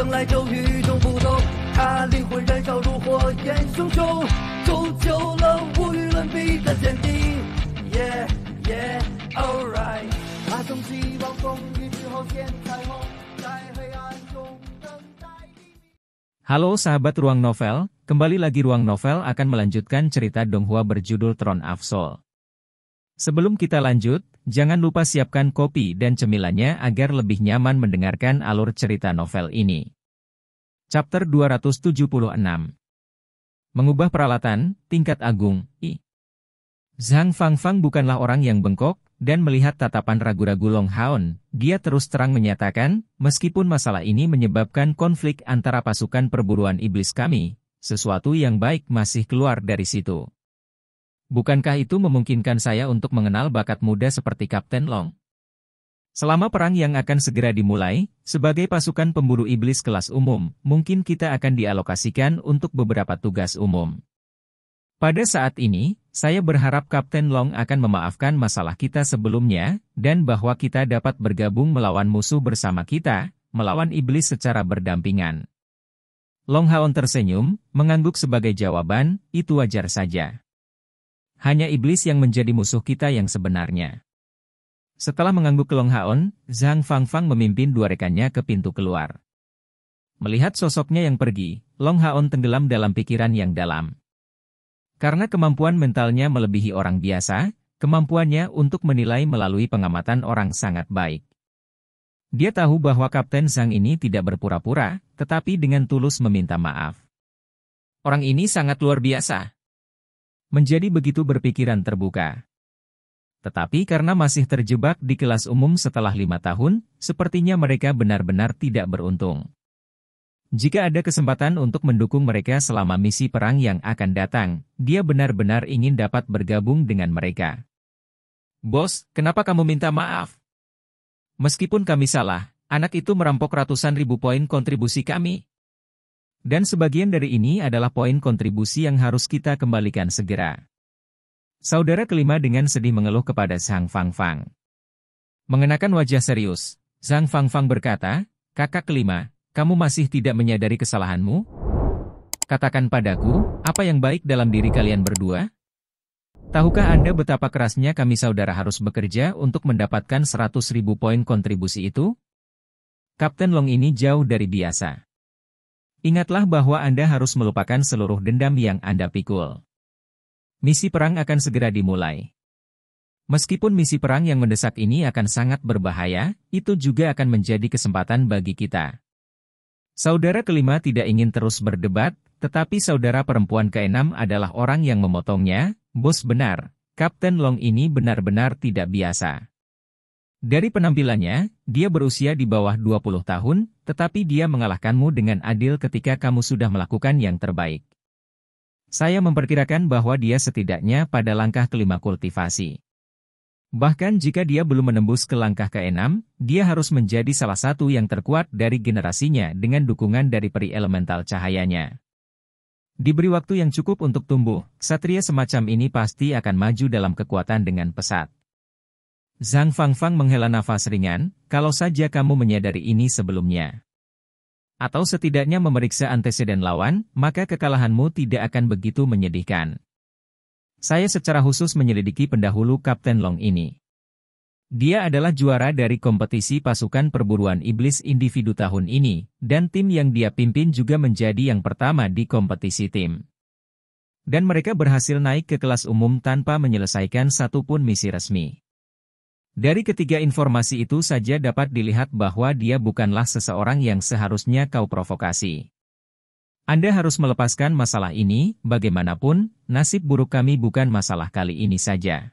生来就与众不同，他灵魂燃烧如火焰熊熊，铸就了无与伦比的坚定。Yeah, yeah, alright。他从希望风雨之后见彩虹，在黑暗中等待黎明。Halo sahabat Ruang Novel, kembali lagi Ruang Novel akan melanjutkan cerita Donghua berjudul Throne of Soul. Sebelum kita lanjut, jangan lupa siapkan kopi dan cemilannya agar lebih nyaman mendengarkan alur cerita novel ini. Chapter 276. Mengubah peralatan, tingkat agung, I. Zhang Fangfang bukanlah orang yang bengkok, dan melihat tatapan ragu-ragu Long Haon, dia terus terang menyatakan, meskipun masalah ini menyebabkan konflik antara pasukan perburuan iblis kami, sesuatu yang baik masih keluar dari situ. Bukankah itu memungkinkan saya untuk mengenal bakat muda seperti Kapten Long? Selama perang yang akan segera dimulai, sebagai pasukan pemburu iblis kelas umum, mungkin kita akan dialokasikan untuk beberapa tugas umum. Pada saat ini, saya berharap Kapten Long akan memaafkan masalah kita sebelumnya, dan bahwa kita dapat bergabung melawan musuh bersama kita, melawan iblis secara berdampingan. Long Haon tersenyum, mengangguk sebagai jawaban, itu wajar saja. Hanya iblis yang menjadi musuh kita yang sebenarnya. Setelah mengangguk ke Long Haon, Zhang Fangfang memimpin dua rekannya ke pintu keluar. Melihat sosoknya yang pergi, Long Haon tenggelam dalam pikiran yang dalam. Karena kemampuan mentalnya melebihi orang biasa, kemampuannya untuk menilai melalui pengamatan orang sangat baik. Dia tahu bahwa Kapten Zhang ini tidak berpura-pura, tetapi dengan tulus meminta maaf. Orang ini sangat luar biasa. Menjadi begitu berpikiran terbuka. Tetapi karena masih terjebak di kelas umum setelah 5 tahun, sepertinya mereka benar-benar tidak beruntung. Jika ada kesempatan untuk mendukung mereka selama misi perang yang akan datang, dia benar-benar ingin dapat bergabung dengan mereka. Bos, kenapa kamu minta maaf? Meskipun kami salah, anak itu merampok ratusan ribu poin kontribusi kami. Dan sebagian dari ini adalah poin kontribusi yang harus kita kembalikan segera. Saudara kelima dengan sedih mengeluh kepada Zhang Fangfang. Mengenakan wajah serius, Zhang Fangfang berkata, kakak kelima, kamu masih tidak menyadari kesalahanmu? Katakan padaku, apa yang baik dalam diri kalian berdua? Tahukah Anda betapa kerasnya kami saudara harus bekerja untuk mendapatkan 100.000 poin kontribusi itu? Kapten Long ini jauh dari biasa. Ingatlah bahwa Anda harus melupakan seluruh dendam yang Anda pikul. Misi perang akan segera dimulai. Meskipun misi perang yang mendesak ini akan sangat berbahaya, itu juga akan menjadi kesempatan bagi kita. Saudara kelima tidak ingin terus berdebat, tetapi saudara perempuan keenam adalah orang yang memotongnya. Bos benar, Kapten Long ini benar-benar tidak biasa. Dari penampilannya, dia berusia di bawah 20 tahun, tetapi dia mengalahkanmu dengan adil ketika kamu sudah melakukan yang terbaik. Saya memperkirakan bahwa dia setidaknya pada langkah kelima kultivasi. Bahkan jika dia belum menembus ke langkah ke-6, dia harus menjadi salah satu yang terkuat dari generasinya dengan dukungan dari peri elemental cahayanya. Diberi waktu yang cukup untuk tumbuh, ksatria semacam ini pasti akan maju dalam kekuatan dengan pesat. Zhang Fangfang menghela nafas ringan, kalau saja kamu menyadari ini sebelumnya. Atau setidaknya memeriksa anteseden lawan, maka kekalahanmu tidak akan begitu menyedihkan. Saya secara khusus menyelidiki pendahulu Kapten Long ini. Dia adalah juara dari kompetisi pasukan perburuan iblis individu tahun ini, dan tim yang dia pimpin juga menjadi yang pertama di kompetisi tim. Dan mereka berhasil naik ke kelas umum tanpa menyelesaikan satupun misi resmi. Dari ketiga informasi itu saja dapat dilihat bahwa dia bukanlah seseorang yang seharusnya kau provokasi. Anda harus melepaskan masalah ini, bagaimanapun, nasib buruk kami bukan masalah kali ini saja.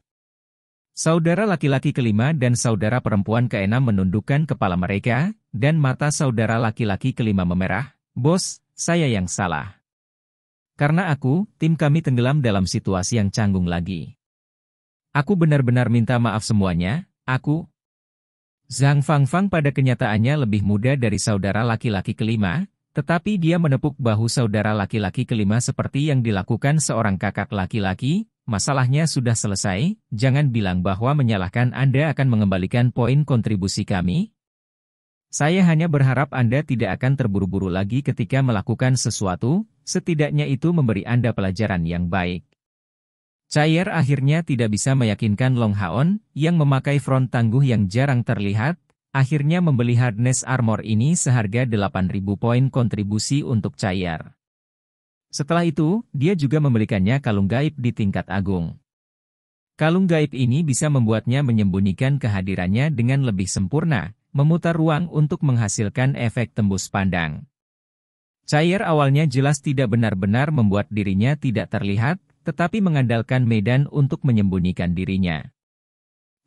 Saudara laki-laki kelima dan saudara perempuan keenam menundukkan kepala mereka, dan mata saudara laki-laki kelima memerah. Bos, saya yang salah. Karena tim kami tenggelam dalam situasi yang canggung lagi. Aku benar-benar minta maaf semuanya, Zhang Fangfang pada kenyataannya lebih muda dari saudara laki-laki kelima, tetapi dia menepuk bahu saudara laki-laki kelima seperti yang dilakukan seorang kakak laki-laki. Masalahnya sudah selesai, jangan bilang bahwa menyalahkan Anda akan mengembalikan poin kontribusi kami. Saya hanya berharap Anda tidak akan terburu-buru lagi ketika melakukan sesuatu, setidaknya itu memberi Anda pelajaran yang baik. Chair akhirnya tidak bisa meyakinkan Long Haon, yang memakai front tangguh yang jarang terlihat, akhirnya membeli harness armor ini seharga 8.000 poin kontribusi untuk Chair. Setelah itu, dia juga membelikannya kalung gaib di tingkat agung. Kalung gaib ini bisa membuatnya menyembunyikan kehadirannya dengan lebih sempurna, memutar ruang untuk menghasilkan efek tembus pandang. Chair awalnya jelas tidak benar-benar membuat dirinya tidak terlihat, tetapi mengandalkan medan untuk menyembunyikan dirinya.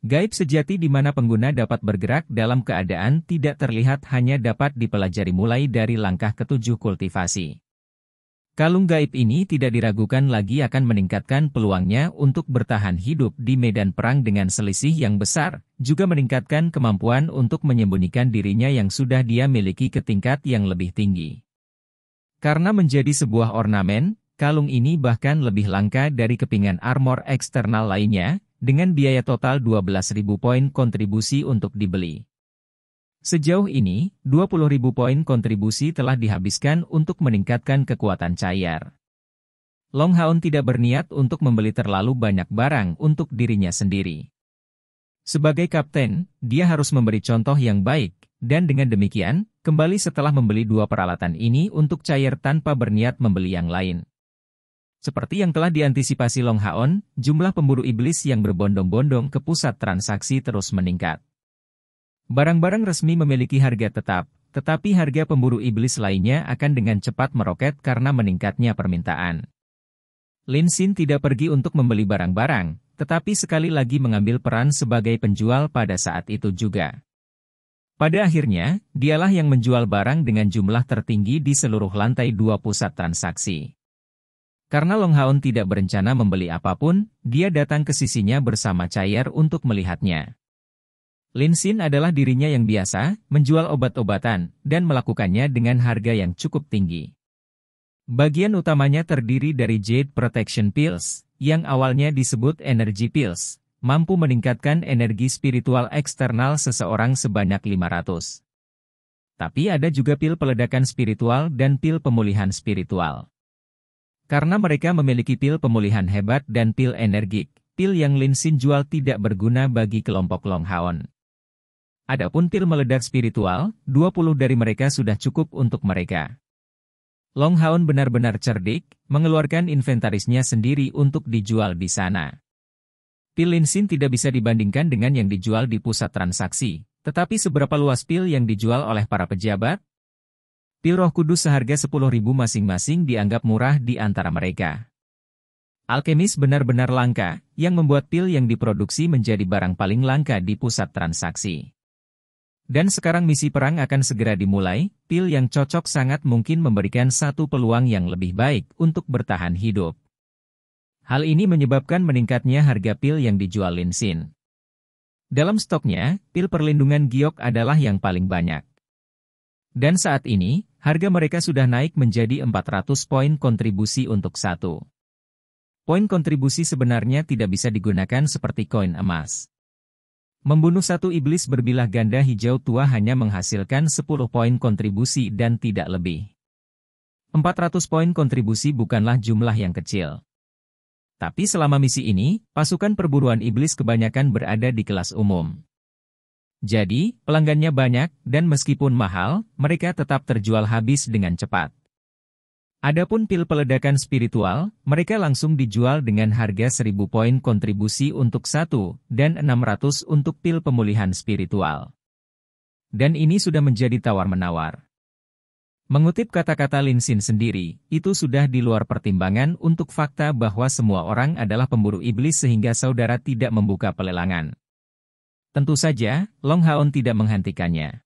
Gaib sejati di mana pengguna dapat bergerak dalam keadaan tidak terlihat hanya dapat dipelajari mulai dari langkah ke-7 kultivasi. Kalung gaib ini tidak diragukan lagi akan meningkatkan peluangnya untuk bertahan hidup di medan perang dengan selisih yang besar, juga meningkatkan kemampuan untuk menyembunyikan dirinya yang sudah dia miliki ke tingkat yang lebih tinggi. Karena menjadi sebuah ornamen, kalung ini bahkan lebih langka dari kepingan armor eksternal lainnya, dengan biaya total 12.000 poin kontribusi untuk dibeli. Sejauh ini, 20.000 poin kontribusi telah dihabiskan untuk meningkatkan kekuatan Chair. Long Haon tidak berniat untuk membeli terlalu banyak barang untuk dirinya sendiri. Sebagai kapten, dia harus memberi contoh yang baik, dan dengan demikian, kembali setelah membeli 2 peralatan ini untuk Chair tanpa berniat membeli yang lain. Seperti yang telah diantisipasi Long Haon, jumlah pemburu iblis yang berbondong-bondong ke pusat transaksi terus meningkat. Barang-barang resmi memiliki harga tetap, tetapi harga pemburu iblis lainnya akan dengan cepat meroket karena meningkatnya permintaan. Lin Xin tidak pergi untuk membeli barang-barang, tetapi sekali lagi mengambil peran sebagai penjual pada saat itu juga. Pada akhirnya, dialah yang menjual barang dengan jumlah tertinggi di seluruh lantai 2 pusat transaksi. Karena Long Haon tidak berencana membeli apapun, dia datang ke sisinya bersama Chair untuk melihatnya. Lin Xin adalah dirinya yang biasa, menjual obat-obatan, dan melakukannya dengan harga yang cukup tinggi. Bagian utamanya terdiri dari Jade Protection Pills, yang awalnya disebut Energy Pills, mampu meningkatkan energi spiritual eksternal seseorang sebanyak 500. Tapi ada juga pil peledakan spiritual dan pil pemulihan spiritual. Karena mereka memiliki pil pemulihan hebat dan pil energik, pil yang Lin Xin jual tidak berguna bagi kelompok Long Haon. Adapun pil meledak spiritual, 20 dari mereka sudah cukup untuk mereka. Long Haon benar-benar cerdik, mengeluarkan inventarisnya sendiri untuk dijual di sana. Pil Lin Xin tidak bisa dibandingkan dengan yang dijual di pusat transaksi, tetapi seberapa luas pil yang dijual oleh para pejabat? Pil Roh Kudus seharga 10.000 masing-masing dianggap murah di antara mereka. Alkemis benar-benar langka, yang membuat pil yang diproduksi menjadi barang paling langka di pusat transaksi. Dan sekarang misi perang akan segera dimulai, pil yang cocok sangat mungkin memberikan satu peluang yang lebih baik untuk bertahan hidup. Hal ini menyebabkan meningkatnya harga pil yang dijual Lin Xin. Dalam stoknya, pil perlindungan giok adalah yang paling banyak. Dan saat ini, harga mereka sudah naik menjadi 400 poin kontribusi untuk satu. Poin kontribusi sebenarnya tidak bisa digunakan seperti koin emas. Membunuh satu iblis berbilah ganda hijau tua hanya menghasilkan 10 poin kontribusi dan tidak lebih. 400 poin kontribusi bukanlah jumlah yang kecil. Tapi selama misi ini, pasukan perburuan iblis kebanyakan berada di kelas umum. Jadi, pelanggannya banyak, dan meskipun mahal, mereka tetap terjual habis dengan cepat. Adapun pil peledakan spiritual, mereka langsung dijual dengan harga 1.000 poin kontribusi untuk satu, dan 600 untuk pil pemulihan spiritual. Dan ini sudah menjadi tawar-menawar. Mengutip kata-kata Lin Xin sendiri, itu sudah di luar pertimbangan untuk fakta bahwa semua orang adalah pemburu iblis sehingga saudara tidak membuka pelelangan. Tentu saja, Long Haon tidak menghentikannya.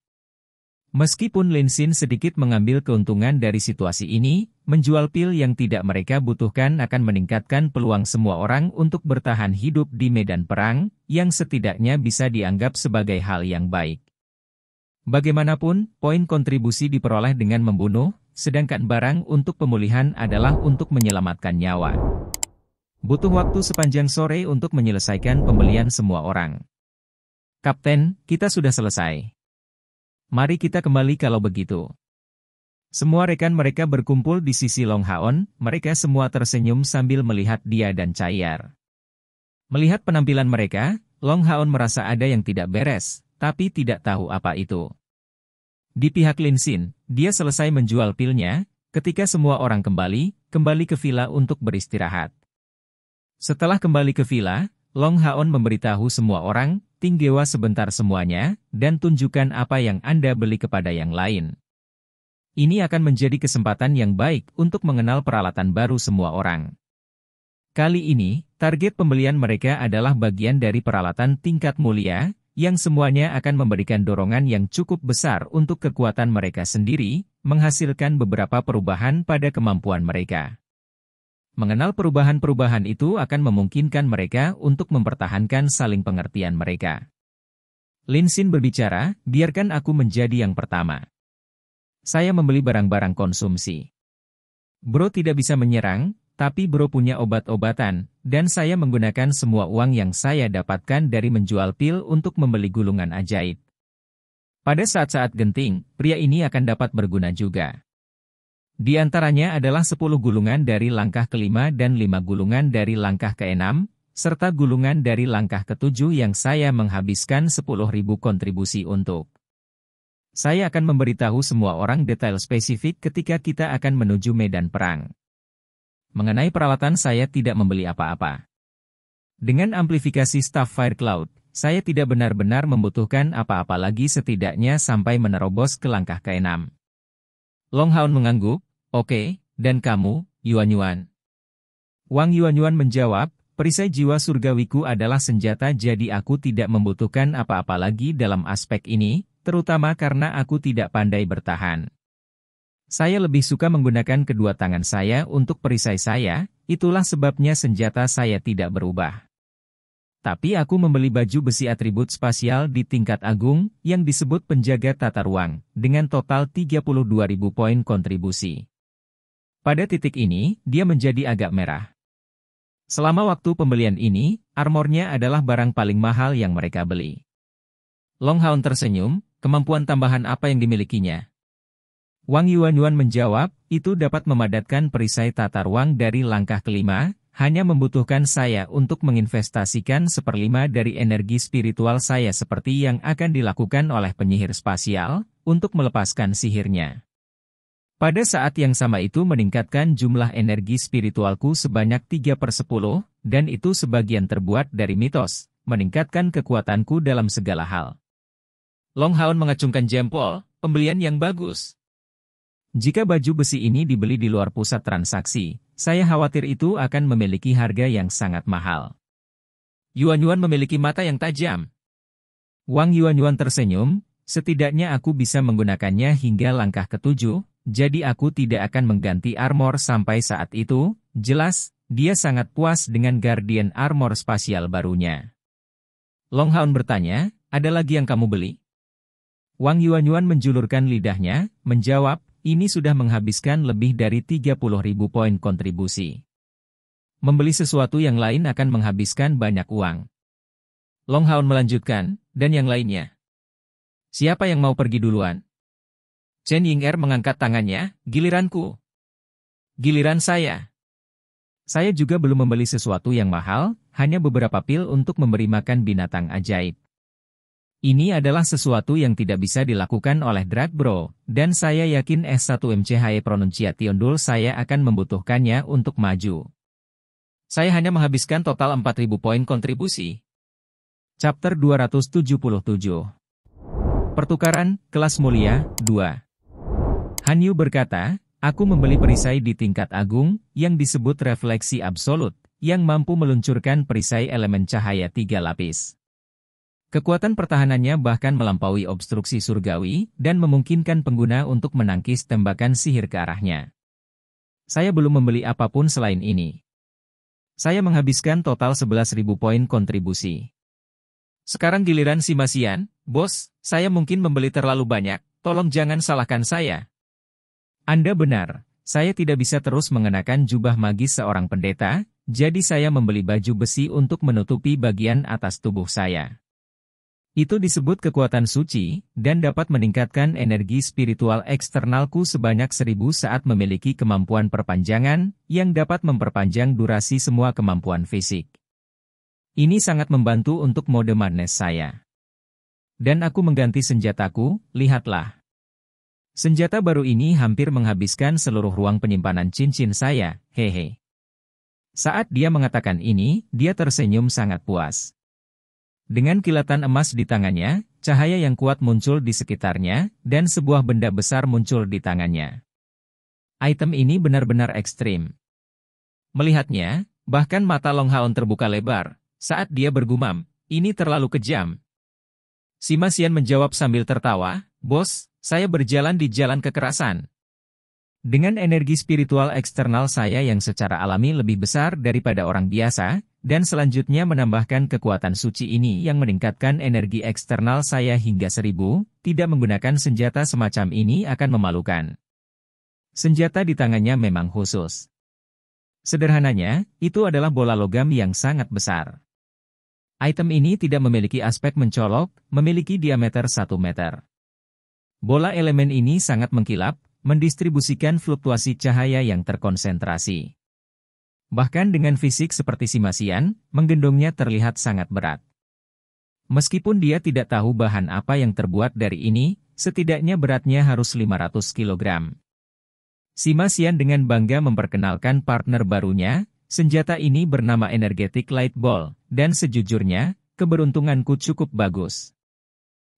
Meskipun Lin Xin sedikit mengambil keuntungan dari situasi ini, menjual pil yang tidak mereka butuhkan akan meningkatkan peluang semua orang untuk bertahan hidup di medan perang, yang setidaknya bisa dianggap sebagai hal yang baik. Bagaimanapun, poin kontribusi diperoleh dengan membunuh, sedangkan barang untuk pemulihan adalah untuk menyelamatkan nyawa. Butuh waktu sepanjang sore untuk menyelesaikan pembelian semua orang. Kapten, kita sudah selesai. Mari kita kembali kalau begitu. Semua rekan mereka berkumpul di sisi Long Haon, mereka semua tersenyum sambil melihat dia dan Chayar. Melihat penampilan mereka, Long Haon merasa ada yang tidak beres, tapi tidak tahu apa itu. Di pihak Lin Xin, dia selesai menjual pilnya, ketika semua orang kembali ke villa untuk beristirahat. Setelah kembali ke villa, Long Haon memberitahu semua orang, tinggewa sebentar semuanya, dan tunjukkan apa yang Anda beli kepada yang lain. Ini akan menjadi kesempatan yang baik untuk mengenal peralatan baru semua orang. Kali ini, target pembelian mereka adalah bagian dari peralatan tingkat mulia, yang semuanya akan memberikan dorongan yang cukup besar untuk kekuatan mereka sendiri, menghasilkan beberapa perubahan pada kemampuan mereka. Mengenal perubahan-perubahan itu akan memungkinkan mereka untuk mempertahankan saling pengertian mereka. Lin Xin berbicara, biarkan aku menjadi yang pertama. Saya membeli barang-barang konsumsi. Bro tidak bisa menyerang, tapi bro punya obat-obatan, dan saya menggunakan semua uang yang saya dapatkan dari menjual pil untuk membeli gulungan ajaib. Pada saat-saat genting, pria ini akan dapat berguna juga. Di antaranya adalah 10 gulungan dari langkah ke-5 dan 5 gulungan dari langkah ke-6, serta gulungan dari langkah ke-7 yang saya menghabiskan 10.000 kontribusi untuk. Saya akan memberitahu semua orang detail spesifik ketika kita akan menuju medan perang. Mengenai peralatan saya tidak membeli apa-apa. Dengan amplifikasi Staff Fire Cloud, saya tidak benar-benar membutuhkan apa-apa lagi setidaknya sampai menerobos ke langkah ke-6. Long Haon mengangguk, oke, dan kamu, Yuan-Yuan? Wang Yuan-Yuan menjawab, perisai jiwa surgawiku adalah senjata jadi aku tidak membutuhkan apa-apa lagi dalam aspek ini, terutama karena aku tidak pandai bertahan. Saya lebih suka menggunakan kedua tangan saya untuk perisai saya, itulah sebabnya senjata saya tidak berubah. Tapi aku membeli baju besi atribut spasial di tingkat agung, yang disebut penjaga tata ruang, dengan total 32.000 poin kontribusi. Pada titik ini, dia menjadi agak merah. Selama waktu pembelian ini, armornya adalah barang paling mahal yang mereka beli. Long Haon tersenyum, kemampuan tambahan apa yang dimilikinya? Wang Yuan-Yuan menjawab, itu dapat memadatkan perisai tata ruang dari langkah ke-5, hanya membutuhkan saya untuk menginvestasikan 1/5 dari energi spiritual saya seperti yang akan dilakukan oleh penyihir spasial, untuk melepaskan sihirnya. Pada saat yang sama itu meningkatkan jumlah energi spiritualku sebanyak 3/10, dan itu sebagian terbuat dari mitos, meningkatkan kekuatanku dalam segala hal. Long Haon mengacungkan jempol, pembelian yang bagus. Jika baju besi ini dibeli di luar pusat transaksi, saya khawatir itu akan memiliki harga yang sangat mahal. Yuan-Yuan memiliki mata yang tajam. Wang Yuan-Yuan tersenyum, setidaknya aku bisa menggunakannya hingga langkah ke-7, jadi aku tidak akan mengganti armor sampai saat itu, jelas, dia sangat puas dengan Guardian Armor spasial barunya. Long Haon bertanya, ada lagi yang kamu beli? Wang Yuan-Yuan menjulurkan lidahnya, menjawab, ini sudah menghabiskan lebih dari 30.000 poin kontribusi. Membeli sesuatu yang lain akan menghabiskan banyak uang. Long Haon melanjutkan, dan yang lainnya. Siapa yang mau pergi duluan? Chen Ying'er mengangkat tangannya, giliranku. Giliran saya. Saya juga belum membeli sesuatu yang mahal, hanya beberapa pil untuk memberi makan binatang ajaib. Ini adalah sesuatu yang tidak bisa dilakukan oleh Drag Bro, dan saya yakin S1MCHE Pronunciation Duel saya akan membutuhkannya untuk maju. Saya hanya menghabiskan total 4.000 poin kontribusi. Chapter 277. Pertukaran, kelas mulia, 2. Han Yu berkata, aku membeli perisai di tingkat agung, yang disebut refleksi absolut, yang mampu meluncurkan perisai elemen cahaya 3 lapis. Kekuatan pertahanannya bahkan melampaui obstruksi surgawi, dan memungkinkan pengguna untuk menangkis tembakan sihir ke arahnya. Saya belum membeli apapun selain ini. Saya menghabiskan total 11.000 poin kontribusi. Sekarang giliran si Masian, bos, saya mungkin membeli terlalu banyak, tolong jangan salahkan saya. Anda benar, saya tidak bisa terus mengenakan jubah magis seorang pendeta, jadi saya membeli baju besi untuk menutupi bagian atas tubuh saya. Itu disebut kekuatan suci, dan dapat meningkatkan energi spiritual eksternalku sebanyak 1000 saat memiliki kemampuan perpanjangan, yang dapat memperpanjang durasi semua kemampuan fisik. Ini sangat membantu untuk mode madness saya. Dan aku mengganti senjataku, lihatlah. Senjata baru ini hampir menghabiskan seluruh ruang penyimpanan cincin saya, hehe. Saat dia mengatakan ini, dia tersenyum sangat puas. Dengan kilatan emas di tangannya, cahaya yang kuat muncul di sekitarnya, dan sebuah benda besar muncul di tangannya. Item ini benar-benar ekstrim. Melihatnya, bahkan mata Long Haon terbuka lebar, saat dia bergumam, ini terlalu kejam. Sima Xian menjawab sambil tertawa, "Bos, saya berjalan di jalan kekerasan. Dengan energi spiritual eksternal saya yang secara alami lebih besar daripada orang biasa, dan selanjutnya menambahkan kekuatan suci ini yang meningkatkan energi eksternal saya hingga 1000, tidak menggunakan senjata semacam ini akan memalukan." Senjata di tangannya memang khusus. Sederhananya, itu adalah bola logam yang sangat besar. Item ini tidak memiliki aspek mencolok, memiliki diameter 1 meter. Bola elemen ini sangat mengkilap, mendistribusikan fluktuasi cahaya yang terkonsentrasi. Bahkan dengan fisik seperti Sima Xian, menggendongnya terlihat sangat berat. Meskipun dia tidak tahu bahan apa yang terbuat dari ini, setidaknya beratnya harus 500 kg. Sima Xian dengan bangga memperkenalkan partner barunya, senjata ini bernama Energetic Light Ball, dan sejujurnya, keberuntunganku cukup bagus.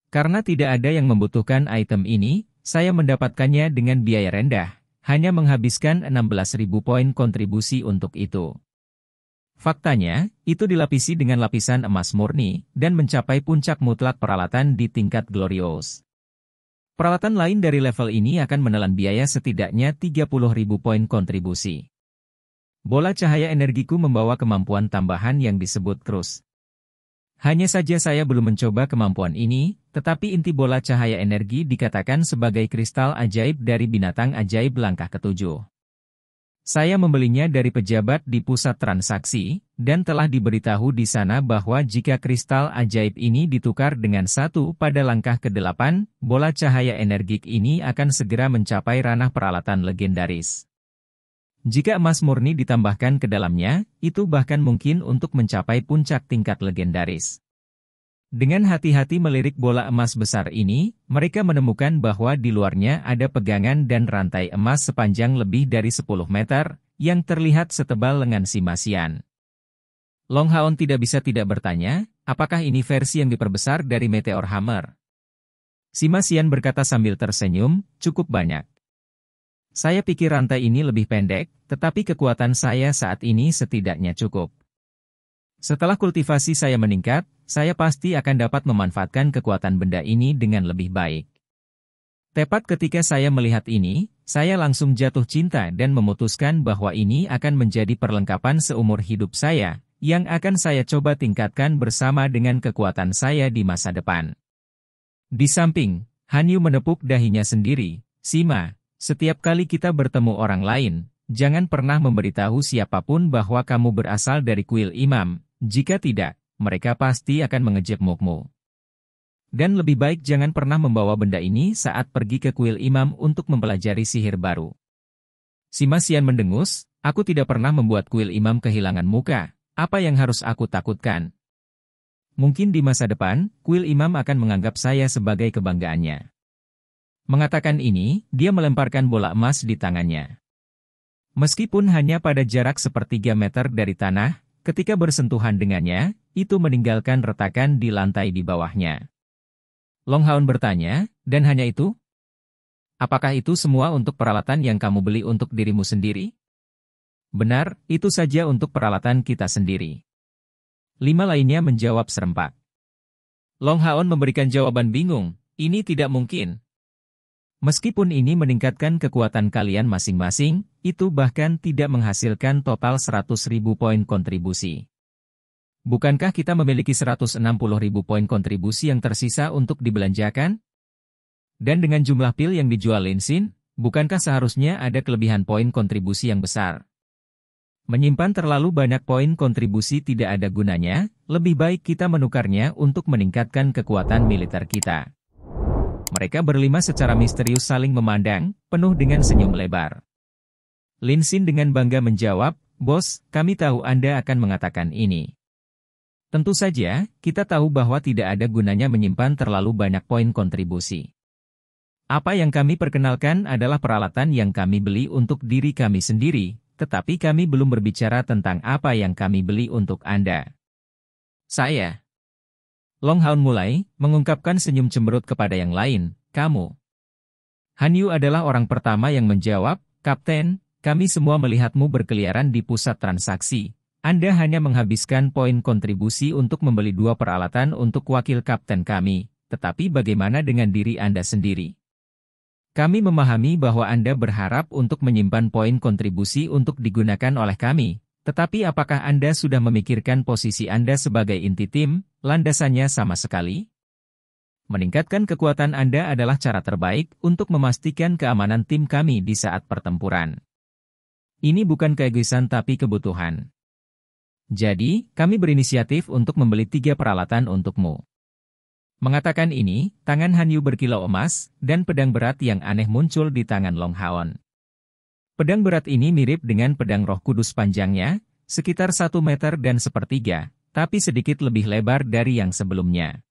Karena tidak ada yang membutuhkan item ini, saya mendapatkannya dengan biaya rendah. Hanya menghabiskan 16.000 poin kontribusi untuk itu. Faktanya, itu dilapisi dengan lapisan emas murni, dan mencapai puncak mutlak peralatan di tingkat Glorious. Peralatan lain dari level ini akan menelan biaya setidaknya 30.000 poin kontribusi. Bola cahaya energiku membawa kemampuan tambahan yang disebut Cruise. Hanya saja saya belum mencoba kemampuan ini, tetapi inti bola cahaya energi dikatakan sebagai kristal ajaib dari binatang ajaib langkah ke-7. Saya membelinya dari pejabat di pusat transaksi, dan telah diberitahu di sana bahwa jika kristal ajaib ini ditukar dengan 1 pada langkah ke-8, bola cahaya energik ini akan segera mencapai ranah peralatan legendaris. Jika emas murni ditambahkan ke dalamnya, itu bahkan mungkin untuk mencapai puncak tingkat legendaris. Dengan hati-hati melirik bola emas besar ini, mereka menemukan bahwa di luarnya ada pegangan dan rantai emas sepanjang lebih dari 10 meter, yang terlihat setebal lengan Sima Xian. Long Haon tidak bisa tidak bertanya, apakah ini versi yang diperbesar dari Meteor Hammer? Sima Xian berkata sambil tersenyum, cukup banyak. Saya pikir rantai ini lebih pendek, tetapi kekuatan saya saat ini setidaknya cukup. Setelah kultivasi saya meningkat, saya pasti akan dapat memanfaatkan kekuatan benda ini dengan lebih baik. Tepat ketika saya melihat ini, saya langsung jatuh cinta dan memutuskan bahwa ini akan menjadi perlengkapan seumur hidup saya, yang akan saya coba tingkatkan bersama dengan kekuatan saya di masa depan. Di samping, Han Yu menepuk dahinya sendiri, Sima. Setiap kali kita bertemu orang lain, jangan pernah memberitahu siapapun bahwa kamu berasal dari kuil imam, jika tidak, mereka pasti akan mengejekmu. Dan lebih baik jangan pernah membawa benda ini saat pergi ke kuil imam untuk mempelajari sihir baru. Sima Xian mendengus, aku tidak pernah membuat kuil imam kehilangan muka, apa yang harus aku takutkan? Mungkin di masa depan, kuil imam akan menganggap saya sebagai kebanggaannya. Mengatakan ini, dia melemparkan bola emas di tangannya. Meskipun hanya pada jarak sepertiga meter dari tanah, ketika bersentuhan dengannya, itu meninggalkan retakan di lantai di bawahnya. Long Haon bertanya, dan hanya itu? Apakah itu semua untuk peralatan yang kamu beli untuk dirimu sendiri? Benar, itu saja untuk peralatan kita sendiri. 5 lainnya menjawab serempak. Long Haon memberikan jawaban bingung, ini tidak mungkin. Meskipun ini meningkatkan kekuatan kalian masing-masing, itu bahkan tidak menghasilkan total 100.000 poin kontribusi. Bukankah kita memiliki 160.000 poin kontribusi yang tersisa untuk dibelanjakan? Dan dengan jumlah pil yang dijual Lin Xin, bukankah seharusnya ada kelebihan poin kontribusi yang besar? Menyimpan terlalu banyak poin kontribusi tidak ada gunanya, lebih baik kita menukarnya untuk meningkatkan kekuatan militer kita. Mereka berlima secara misterius saling memandang, penuh dengan senyum lebar. Lin Xin dengan bangga menjawab, "Bos, kami tahu Anda akan mengatakan ini. Tentu saja, kita tahu bahwa tidak ada gunanya menyimpan terlalu banyak poin kontribusi. Apa yang kami perkenalkan adalah peralatan yang kami beli untuk diri kami sendiri, tetapi kami belum berbicara tentang apa yang kami beli untuk Anda." "Saya." Long Haon mulai, mengungkapkan senyum cemberut kepada yang lain, "Kamu." Han Yu adalah orang pertama yang menjawab, "Kapten, kami semua melihatmu berkeliaran di pusat transaksi. Anda hanya menghabiskan poin kontribusi untuk membeli 2 peralatan untuk wakil kapten kami, tetapi bagaimana dengan diri Anda sendiri? Kami memahami bahwa Anda berharap untuk menyimpan poin kontribusi untuk digunakan oleh kami, tetapi apakah Anda sudah memikirkan posisi Anda sebagai inti tim, landasannya sama sekali? Meningkatkan kekuatan Anda adalah cara terbaik untuk memastikan keamanan tim kami di saat pertempuran. Ini bukan keegoisan tapi kebutuhan. Jadi, kami berinisiatif untuk membeli 3 peralatan untukmu." Mengatakan ini, tangan Han Yu berkilau emas, dan pedang berat yang aneh muncul di tangan Long Haon. Pedang berat ini mirip dengan pedang Roh Kudus panjangnya, sekitar 1 meter dan sepertiga, tapi sedikit lebih lebar dari yang sebelumnya.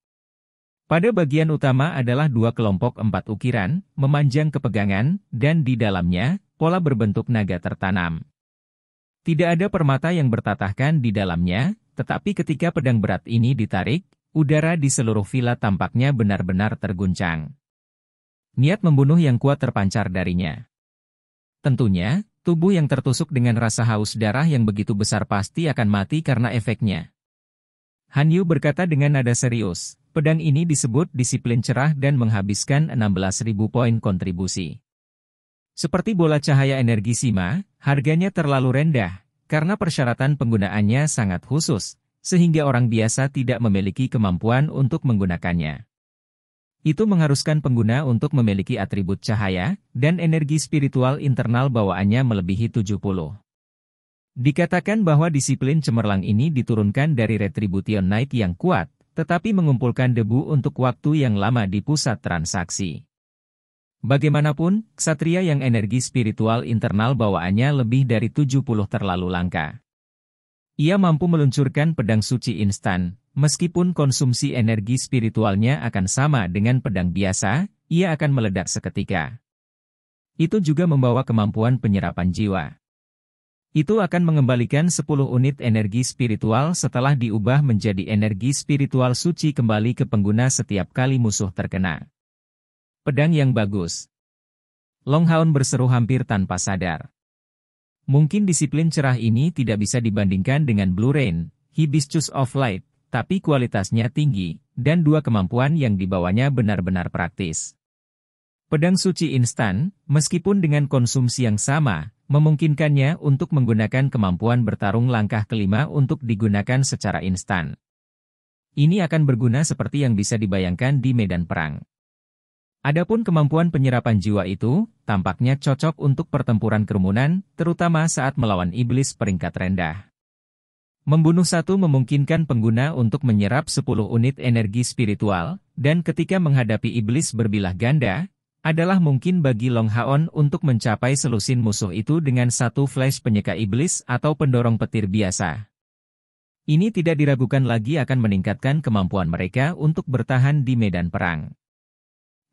Pada bagian utama adalah 2 kelompok 4 ukiran, memanjang ke pegangan, dan di dalamnya, pola berbentuk naga tertanam. Tidak ada permata yang bertatahkan di dalamnya, tetapi ketika pedang berat ini ditarik, udara di seluruh villa tampaknya benar-benar terguncang. Niat membunuh yang kuat terpancar darinya. Tentunya, tubuh yang tertusuk dengan rasa haus darah yang begitu besar pasti akan mati karena efeknya. Han Yu berkata dengan nada serius, "Pedang ini disebut disiplin cerah dan menghabiskan 16.000 poin kontribusi. Seperti bola cahaya energi Sima, harganya terlalu rendah, karena persyaratan penggunaannya sangat khusus, sehingga orang biasa tidak memiliki kemampuan untuk menggunakannya. Itu mengharuskan pengguna untuk memiliki atribut cahaya, dan energi spiritual internal bawaannya melebihi 70. Dikatakan bahwa disiplin cemerlang ini diturunkan dari Retribution Knight yang kuat, tetapi mengumpulkan debu untuk waktu yang lama di pusat transaksi. Bagaimanapun, ksatria yang energi spiritual internal bawaannya lebih dari 70 terlalu langka. Ia mampu meluncurkan pedang suci instan, meskipun konsumsi energi spiritualnya akan sama dengan pedang biasa, ia akan meledak seketika. Itu juga membawa kemampuan penyerapan jiwa. Itu akan mengembalikan 10 unit energi spiritual setelah diubah menjadi energi spiritual suci kembali ke pengguna setiap kali musuh terkena. Pedang yang bagus. Long Haon berseru hampir tanpa sadar. Mungkin disiplin cerah ini tidak bisa dibandingkan dengan Blue Rain, Hibiscus of Light, tapi kualitasnya tinggi, dan 2 kemampuan yang dibawanya benar-benar praktis. Pedang suci instan, meskipun dengan konsumsi yang sama, memungkinkannya untuk menggunakan kemampuan bertarung langkah kelima untuk digunakan secara instan. Ini akan berguna seperti yang bisa dibayangkan di medan perang. Adapun kemampuan penyerapan jiwa itu, tampaknya cocok untuk pertempuran kerumunan, terutama saat melawan iblis peringkat rendah. Membunuh satu memungkinkan pengguna untuk menyerap 10 unit energi spiritual, dan ketika menghadapi iblis berbilah ganda, adalah mungkin bagi Long Haon untuk mencapai selusin musuh itu dengan 1 flash penyeka iblis atau pendorong petir biasa. Ini tidak diragukan lagi akan meningkatkan kemampuan mereka untuk bertahan di medan perang.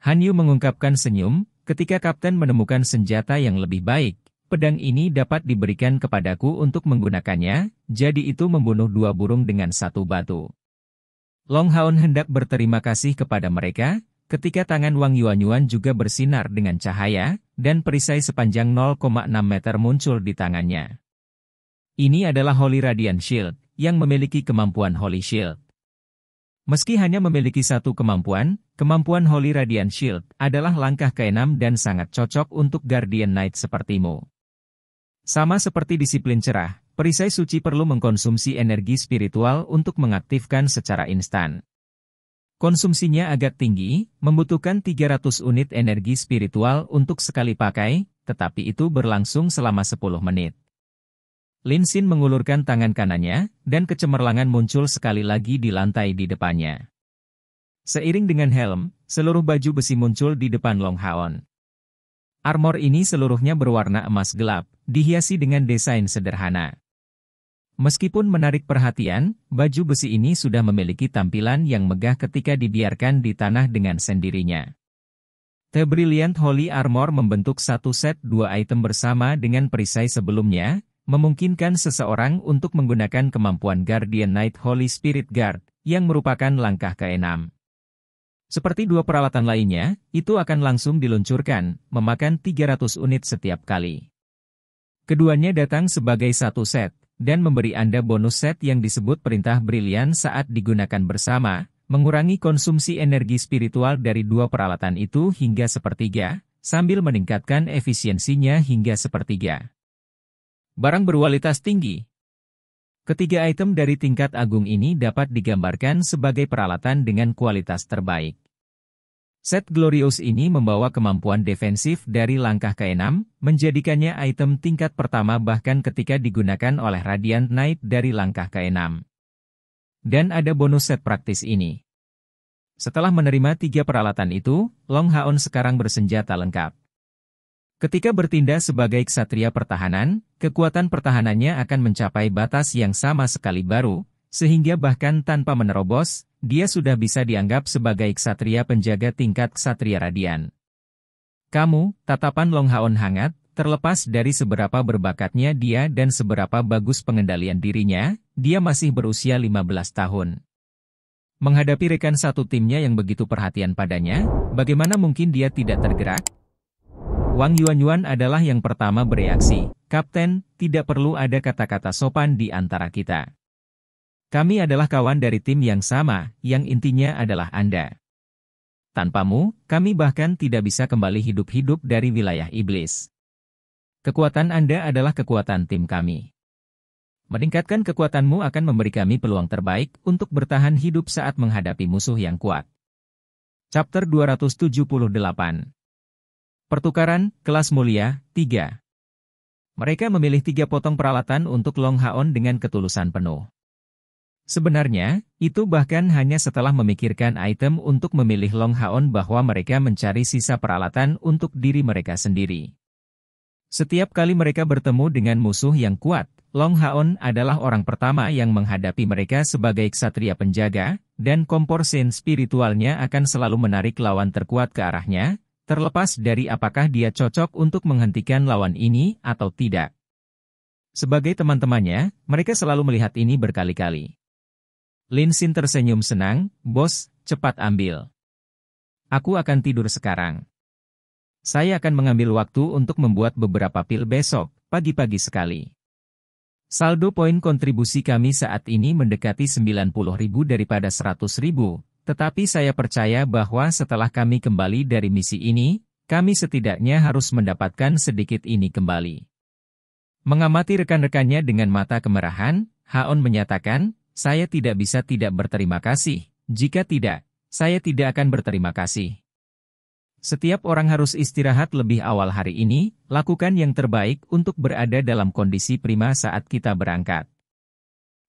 Han Yu mengungkapkan senyum, ketika kapten menemukan senjata yang lebih baik, pedang ini dapat diberikan kepadaku untuk menggunakannya, jadi itu membunuh 2 burung dengan 1 batu. Long Haon hendak berterima kasih kepada mereka, ketika tangan Wang Yuanyuan juga bersinar dengan cahaya, dan perisai sepanjang 0,6 meter muncul di tangannya. Ini adalah Holy Radiant Shield, yang memiliki kemampuan Holy Shield. Meski hanya memiliki 1 kemampuan Holy Radiant Shield adalah langkah ke-6 dan sangat cocok untuk Guardian Knight sepertimu. Sama seperti disiplin cerah, perisai suci perlu mengkonsumsi energi spiritual untuk mengaktifkan secara instan. Konsumsinya agak tinggi, membutuhkan 300 unit energi spiritual untuk sekali pakai, tetapi itu berlangsung selama 10 menit. Lin Xin mengulurkan tangan kanannya, dan kecemerlangan muncul sekali lagi di lantai di depannya. Seiring dengan helm, seluruh baju besi muncul di depan Long Haon. Armor ini seluruhnya berwarna emas gelap, dihiasi dengan desain sederhana. Meskipun menarik perhatian, baju besi ini sudah memiliki tampilan yang megah ketika dibiarkan di tanah dengan sendirinya. The Brilliant Holy Armor membentuk satu set dua item bersama dengan perisai sebelumnya, memungkinkan seseorang untuk menggunakan kemampuan Guardian Knight Holy Spirit Guard, yang merupakan langkah ke-6. Seperti dua peralatan lainnya, itu akan langsung diluncurkan, memakan 300 unit setiap kali. Keduanya datang sebagai satu set, dan memberi Anda bonus set yang disebut perintah brilian saat digunakan bersama, mengurangi konsumsi energi spiritual dari dua peralatan itu hingga sepertiga, sambil meningkatkan efisiensinya hingga sepertiga. Barang berkualitas tinggi. Ketiga item dari tingkat agung ini dapat digambarkan sebagai peralatan dengan kualitas terbaik. Set Glorious ini membawa kemampuan defensif dari langkah ke-6, menjadikannya item tingkat pertama bahkan ketika digunakan oleh Radiant Knight dari langkah ke-6. Dan ada bonus set praktis ini. Setelah menerima tiga peralatan itu, Long Haon sekarang bersenjata lengkap. Ketika bertindak sebagai ksatria pertahanan, kekuatan pertahanannya akan mencapai batas yang sama sekali baru, sehingga bahkan tanpa menerobos, dia sudah bisa dianggap sebagai ksatria penjaga tingkat ksatria radian. Kamu, tatapan Long Haon hangat, terlepas dari seberapa berbakatnya dia dan seberapa bagus pengendalian dirinya, dia masih berusia 15 tahun. Menghadapi rekan satu timnya yang begitu perhatian padanya, bagaimana mungkin dia tidak tergerak? Wang Yuanyuan adalah yang pertama bereaksi, "Kapten, tidak perlu ada kata-kata sopan di antara kita. Kami adalah kawan dari tim yang sama, yang intinya adalah Anda. Tanpamu, kami bahkan tidak bisa kembali hidup-hidup dari wilayah iblis. Kekuatan Anda adalah kekuatan tim kami. Meningkatkan kekuatanmu akan memberi kami peluang terbaik untuk bertahan hidup saat menghadapi musuh yang kuat." Chapter 278. Pertukaran, kelas mulia, 3. Mereka memilih 3 potong peralatan untuk Long Haon dengan ketulusan penuh. Sebenarnya, itu bahkan hanya setelah memikirkan item untuk memilih Long Haon bahwa mereka mencari sisa peralatan untuk diri mereka sendiri. Setiap kali mereka bertemu dengan musuh yang kuat, Long Haon adalah orang pertama yang menghadapi mereka sebagai ksatria penjaga, dan kompor sen spiritualnya akan selalu menarik lawan terkuat ke arahnya, terlepas dari apakah dia cocok untuk menghentikan lawan ini atau tidak. Sebagai teman-temannya, mereka selalu melihat ini berkali-kali. Lin Xin tersenyum senang, "Bos, cepat ambil. Aku akan tidur sekarang. Saya akan mengambil waktu untuk membuat beberapa pil besok, pagi-pagi sekali. Saldo poin kontribusi kami saat ini mendekati 90.000 daripada 100.000. Tetapi saya percaya bahwa setelah kami kembali dari misi ini, kami setidaknya harus mendapatkan sedikit ini kembali." Mengamati rekan-rekannya dengan mata kemerahan, Haon menyatakan, "Saya tidak bisa tidak berterima kasih. Jika tidak, saya tidak akan berterima kasih. Setiap orang harus istirahat lebih awal hari ini, lakukan yang terbaik untuk berada dalam kondisi prima saat kita berangkat."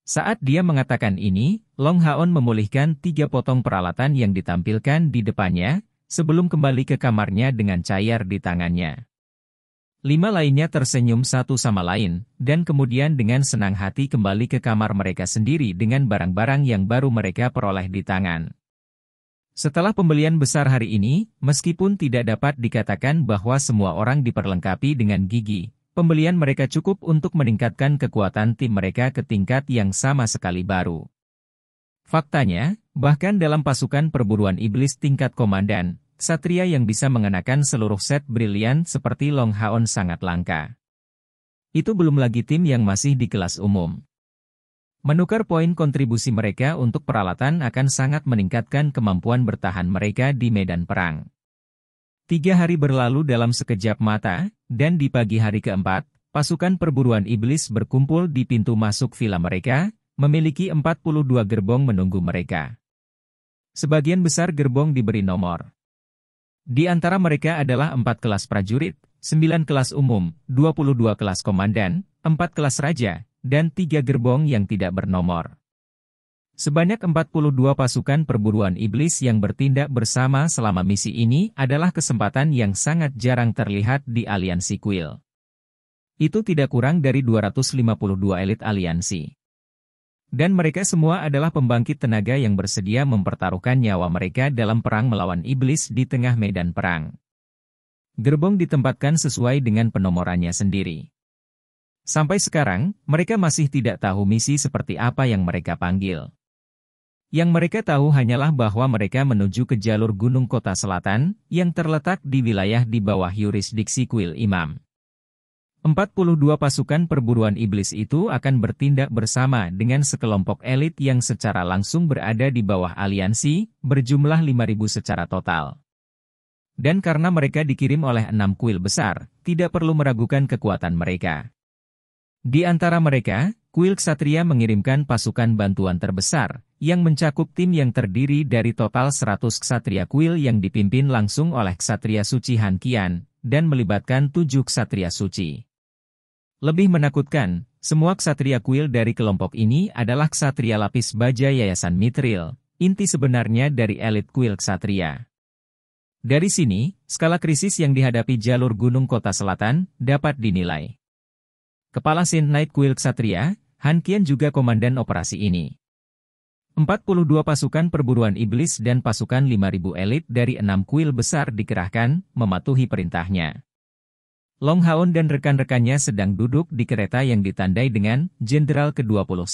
Saat dia mengatakan ini, Long Haon memulihkan 3 potong peralatan yang ditampilkan di depannya, sebelum kembali ke kamarnya dengan cayar di tangannya. 5 lainnya tersenyum satu sama lain, dan kemudian dengan senang hati kembali ke kamar mereka sendiri dengan barang-barang yang baru mereka peroleh di tangan. Setelah pembelian besar hari ini, meskipun tidak dapat dikatakan bahwa semua orang diperlengkapi dengan gigi, pembelian mereka cukup untuk meningkatkan kekuatan tim mereka ke tingkat yang sama sekali baru. Faktanya, bahkan dalam pasukan perburuan iblis tingkat komandan, ksatria yang bisa mengenakan seluruh set brilian seperti Long Haon sangat langka. Itu belum lagi tim yang masih di kelas umum. Menukar poin kontribusi mereka untuk peralatan akan sangat meningkatkan kemampuan bertahan mereka di medan perang. 3 hari berlalu dalam sekejap mata, dan di pagi hari keempat, pasukan perburuan iblis berkumpul di pintu masuk villa mereka, memiliki 42 gerbong menunggu mereka. Sebagian besar gerbong diberi nomor. Di antara mereka adalah 4 kelas prajurit, 9 kelas umum, 22 kelas komandan, 4 kelas raja, dan 3 gerbong yang tidak bernomor. Sebanyak 42 pasukan perburuan iblis yang bertindak bersama selama misi ini adalah kesempatan yang sangat jarang terlihat di aliansi Kuil. Itu tidak kurang dari 252 elit aliansi. Dan mereka semua adalah pembangkit tenaga yang bersedia mempertaruhkan nyawa mereka dalam perang melawan iblis di tengah medan perang. Gerbong ditempatkan sesuai dengan penomorannya sendiri. Sampai sekarang, mereka masih tidak tahu misi seperti apa yang mereka panggil. Yang mereka tahu hanyalah bahwa mereka menuju ke jalur Gunung Kota Selatan, yang terletak di wilayah di bawah yurisdiksi Kuil Imam. 42 pasukan perburuan iblis itu akan bertindak bersama dengan sekelompok elit yang secara langsung berada di bawah aliansi, berjumlah 5.000 secara total. Dan karena mereka dikirim oleh 6 kuil besar, tidak perlu meragukan kekuatan mereka. Di antara mereka, Kuil Ksatria mengirimkan pasukan bantuan terbesar, yang mencakup tim yang terdiri dari total 100 Ksatria Kuil yang dipimpin langsung oleh Ksatria Suci Han Qian, dan melibatkan 7 Ksatria Suci. Lebih menakutkan, semua Ksatria Kuil dari kelompok ini adalah Ksatria Lapis Baja Yayasan Mithril, inti sebenarnya dari elit Kuil Ksatria. Dari sini, skala krisis yang dihadapi jalur Gunung Kota Selatan dapat dinilai. Kepala Saint Knight Kuil Ksatria, Han Qian juga komandan operasi ini. 42 pasukan perburuan iblis dan pasukan 5.000 elit dari 6 kuil besar dikerahkan, mematuhi perintahnya. Long Haon dan rekan-rekannya sedang duduk di kereta yang ditandai dengan Jenderal ke-21.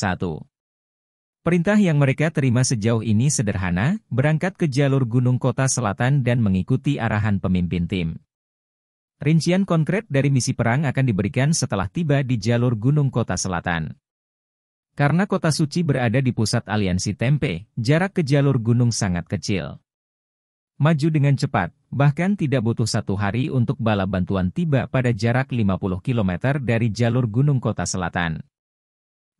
Perintah yang mereka terima sejauh ini sederhana, berangkat ke jalur Gunung Kota Selatan dan mengikuti arahan pemimpin tim. Rincian konkret dari misi perang akan diberikan setelah tiba di jalur Gunung Kota Selatan. Karena kota suci berada di pusat aliansi Tempe, jarak ke jalur gunung sangat kecil. Maju dengan cepat, bahkan tidak butuh 1 hari untuk bala bantuan tiba pada jarak 50 km dari jalur Gunung Kota Selatan.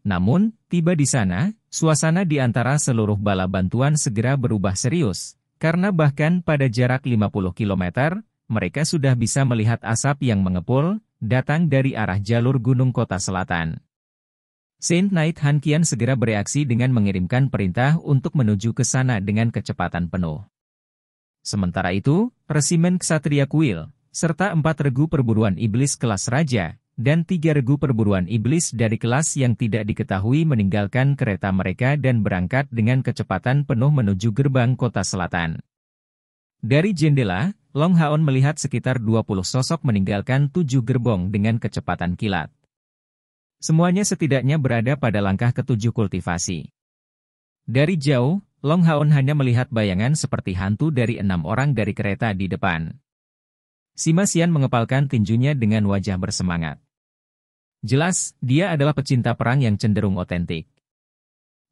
Namun, tiba di sana, suasana di antara seluruh bala bantuan segera berubah serius, karena bahkan pada jarak 50 km, mereka sudah bisa melihat asap yang mengepul, datang dari arah jalur Gunung Kota Selatan. Saint Knight Han Qian segera bereaksi dengan mengirimkan perintah untuk menuju ke sana dengan kecepatan penuh. Sementara itu, resimen Ksatria Kuil, serta 4 regu perburuan iblis kelas raja, dan 3 regu perburuan iblis dari kelas yang tidak diketahui meninggalkan kereta mereka dan berangkat dengan kecepatan penuh menuju gerbang kota selatan. Dari jendela, Long Haon melihat sekitar 20 sosok meninggalkan 7 gerbong dengan kecepatan kilat. Semuanya setidaknya berada pada langkah ke-7 kultivasi. Dari jauh, Long Haon hanya melihat bayangan seperti hantu dari 6 orang dari kereta di depan. Sima Xian mengepalkan tinjunya dengan wajah bersemangat. Jelas, dia adalah pecinta perang yang cenderung otentik.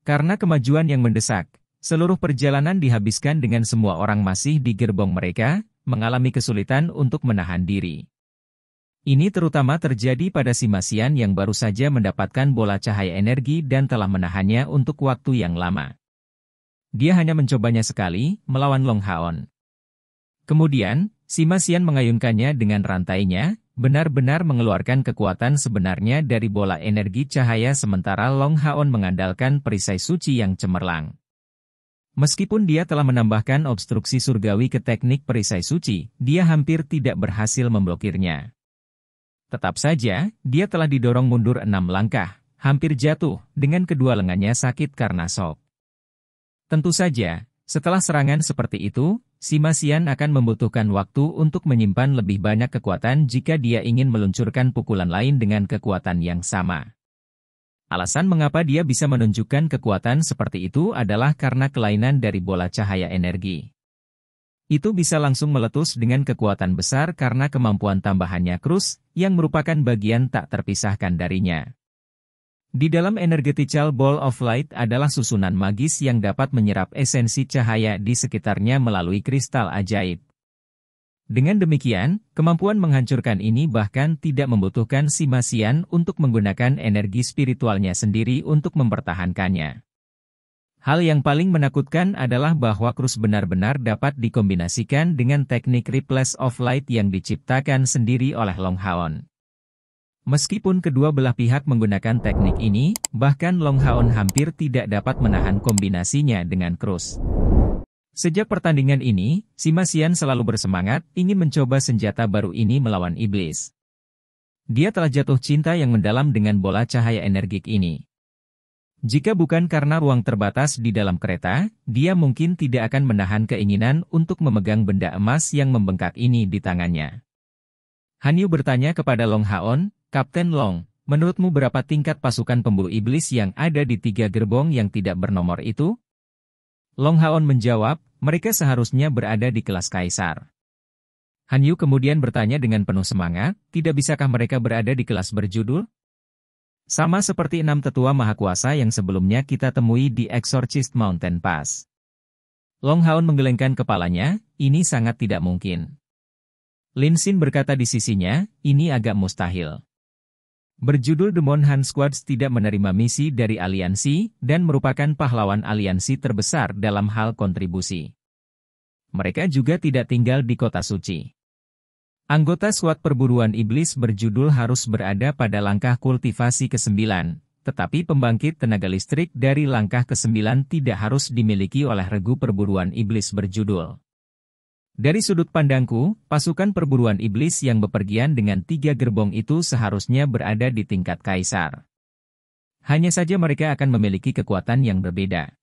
Karena kemajuan yang mendesak, seluruh perjalanan dihabiskan dengan semua orang masih di gerbong mereka, mengalami kesulitan untuk menahan diri. Ini terutama terjadi pada Sima Xian yang baru saja mendapatkan bola cahaya energi dan telah menahannya untuk waktu yang lama. Dia hanya mencobanya sekali, melawan Long Haon. Kemudian, Sima Xian mengayunkannya dengan rantainya, benar-benar mengeluarkan kekuatan sebenarnya dari bola energi cahaya sementara Long Haon mengandalkan perisai suci yang cemerlang. Meskipun dia telah menambahkan obstruksi surgawi ke teknik perisai suci, dia hampir tidak berhasil memblokirnya. Tetap saja, dia telah didorong mundur 6 langkah, hampir jatuh, dengan kedua lengannya sakit karena shock. Tentu saja, setelah serangan seperti itu, Sima Xian akan membutuhkan waktu untuk menyimpan lebih banyak kekuatan jika dia ingin meluncurkan pukulan lain dengan kekuatan yang sama. Alasan mengapa dia bisa menunjukkan kekuatan seperti itu adalah karena kelainan dari bola cahaya energi. Itu bisa langsung meletus dengan kekuatan besar karena kemampuan tambahannya Krus, yang merupakan bagian tak terpisahkan darinya. Di dalam Energetical Ball of Light adalah susunan magis yang dapat menyerap esensi cahaya di sekitarnya melalui kristal ajaib. Dengan demikian, kemampuan menghancurkan ini bahkan tidak membutuhkan Sima Xian untuk menggunakan energi spiritualnya sendiri untuk mempertahankannya. Hal yang paling menakutkan adalah bahwa Krus benar-benar dapat dikombinasikan dengan teknik Ripples of Light yang diciptakan sendiri oleh Long Haon. Meskipun kedua belah pihak menggunakan teknik ini, bahkan Long Haon hampir tidak dapat menahan kombinasinya dengan Cruz. Sejak pertandingan ini, Sima Xian selalu bersemangat ingin mencoba senjata baru ini melawan iblis. Dia telah jatuh cinta yang mendalam dengan bola cahaya energik ini. Jika bukan karena ruang terbatas di dalam kereta, dia mungkin tidak akan menahan keinginan untuk memegang benda emas yang membengkak ini di tangannya. Han Yu bertanya kepada Long Haon, "Kapten Long, menurutmu berapa tingkat pasukan pemburu iblis yang ada di 3 gerbong yang tidak bernomor itu?" Long Haon menjawab, "Mereka seharusnya berada di kelas kaisar." Han Yu kemudian bertanya dengan penuh semangat, "Tidak bisakah mereka berada di kelas berjudul?" Sama seperti 6 tetua mahakuasa yang sebelumnya kita temui di Exorcist Mountain Pass. Long Haon menggelengkan kepalanya, ini sangat tidak mungkin. Lin Xin berkata di sisinya, ini agak mustahil. Berjudul Demon Hunt Squads tidak menerima misi dari aliansi, dan merupakan pahlawan aliansi terbesar dalam hal kontribusi. Mereka juga tidak tinggal di kota suci. Anggota SWAT perburuan iblis berjudul harus berada pada langkah kultivasi ke-9, tetapi pembangkit tenaga listrik dari langkah ke-9 tidak harus dimiliki oleh regu perburuan iblis berjudul. Dari sudut pandangku, pasukan perburuan iblis yang bepergian dengan 3 gerbong itu seharusnya berada di tingkat kaisar. Hanya saja mereka akan memiliki kekuatan yang berbeda.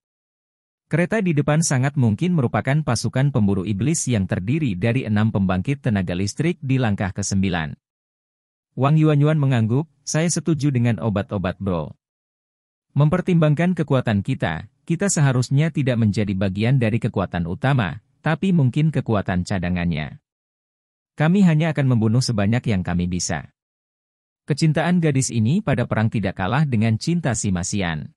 Kereta di depan sangat mungkin merupakan pasukan pemburu iblis yang terdiri dari 6 pembangkit tenaga listrik di langkah ke-9. Wang Yuanyuan mengangguk, saya setuju dengan obat-obat bro. Mempertimbangkan kekuatan kita seharusnya tidak menjadi bagian dari kekuatan utama, tapi mungkin kekuatan cadangannya. Kami hanya akan membunuh sebanyak yang kami bisa. Kecintaan gadis ini pada perang tidak kalah dengan cinta Sima Xian.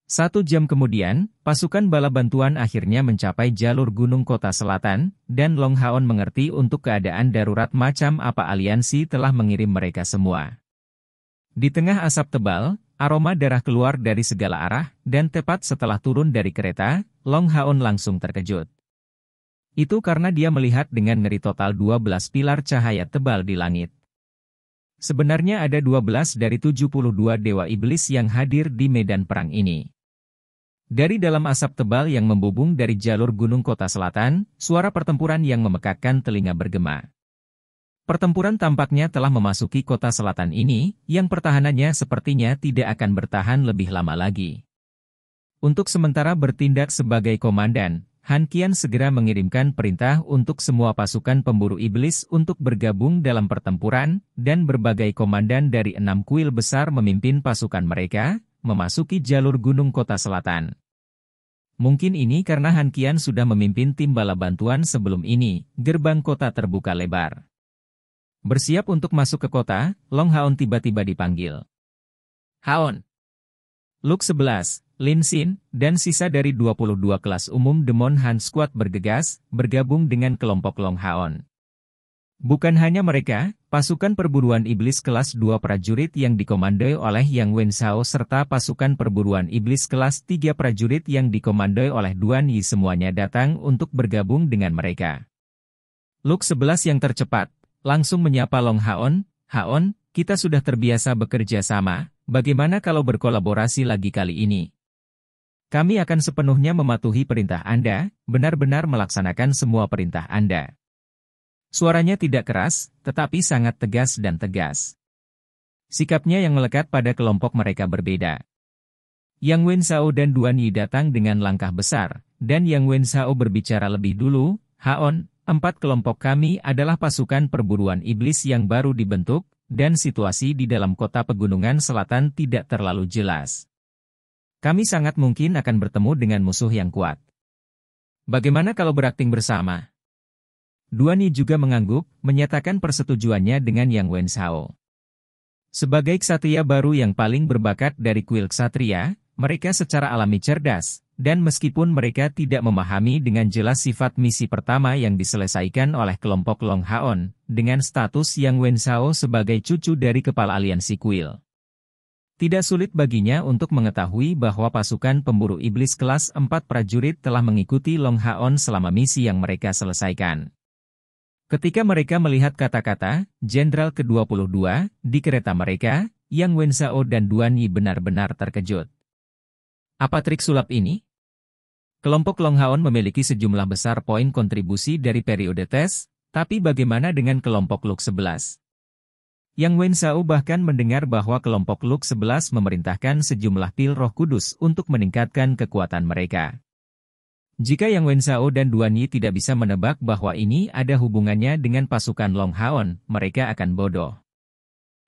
1 jam kemudian, pasukan bala bantuan akhirnya mencapai jalur gunung kota selatan, dan Long Haon mengerti untuk keadaan darurat macam apa aliansi telah mengirim mereka semua. Di tengah asap tebal, aroma darah keluar dari segala arah, dan tepat setelah turun dari kereta, Long Haon langsung terkejut. Itu karena dia melihat dengan ngeri total 12 pilar cahaya tebal di langit. Sebenarnya ada 12 dari 72 dewa iblis yang hadir di medan perang ini. Dari dalam asap tebal yang membubung dari jalur gunung kota selatan, suara pertempuran yang memekakkan telinga bergema. Pertempuran tampaknya telah memasuki kota selatan ini, yang pertahanannya sepertinya tidak akan bertahan lebih lama lagi. Untuk sementara bertindak sebagai komandan, Han Qian segera mengirimkan perintah untuk semua pasukan pemburu iblis untuk bergabung dalam pertempuran, dan berbagai komandan dari 6 kuil besar memimpin pasukan mereka, memasuki jalur gunung kota selatan. Mungkin ini karena Han Qian sudah memimpin tim bala bantuan sebelum ini, gerbang kota terbuka lebar. Bersiap untuk masuk ke kota, Long Haon tiba-tiba dipanggil. Haon. Luke 11, Lin Xin, dan sisa dari 22 kelas umum Demon Hunt Squad bergegas, bergabung dengan kelompok Long Haon. Bukan hanya mereka, pasukan perburuan iblis kelas 2 prajurit yang dikomandoi oleh Yang Wenzhao serta pasukan perburuan iblis kelas 3 prajurit yang dikomandoi oleh Duan Yi semuanya datang untuk bergabung dengan mereka. Luke 11 yang tercepat, langsung menyapa Long Haon, Haon, kita sudah terbiasa bekerja sama, bagaimana kalau berkolaborasi lagi kali ini? Kami akan sepenuhnya mematuhi perintah Anda, benar-benar melaksanakan semua perintah Anda. Suaranya tidak keras, tetapi sangat tegas dan tegas. Sikapnya yang melekat pada kelompok mereka berbeda. Yang Wenzhao dan Duan Yi datang dengan langkah besar, dan Yang Wenzhao berbicara lebih dulu, Haon, 4 kelompok kami adalah pasukan perburuan iblis yang baru dibentuk, dan situasi di dalam kota pegunungan selatan tidak terlalu jelas. Kami sangat mungkin akan bertemu dengan musuh yang kuat. Bagaimana kalau berakting bersama? Duan Yi juga mengangguk, menyatakan persetujuannya dengan Yang Wenzhao. Sebagai ksatria baru yang paling berbakat dari kuil ksatria, mereka secara alami cerdas, dan meskipun mereka tidak memahami dengan jelas sifat misi pertama yang diselesaikan oleh kelompok Long Haon, dengan status Yang Wenzhao sebagai cucu dari kepala aliansi kuil. Tidak sulit baginya untuk mengetahui bahwa pasukan pemburu iblis kelas 4 prajurit telah mengikuti Long Haon selama misi yang mereka selesaikan. Ketika mereka melihat kata-kata Jenderal ke-22 di kereta mereka, Yang Wenzhao dan Duan Yi benar-benar terkejut. Apa trik sulap ini? Kelompok Long Haon memiliki sejumlah besar poin kontribusi dari periode tes, tapi bagaimana dengan kelompok Luk 11? Yang Wenzhao bahkan mendengar bahwa kelompok Luk 11 memerintahkan sejumlah pil Roh Kudus untuk meningkatkan kekuatan mereka. Jika Yang Wenzhao dan Duan Yi tidak bisa menebak bahwa ini ada hubungannya dengan pasukan Long Haon, mereka akan bodoh.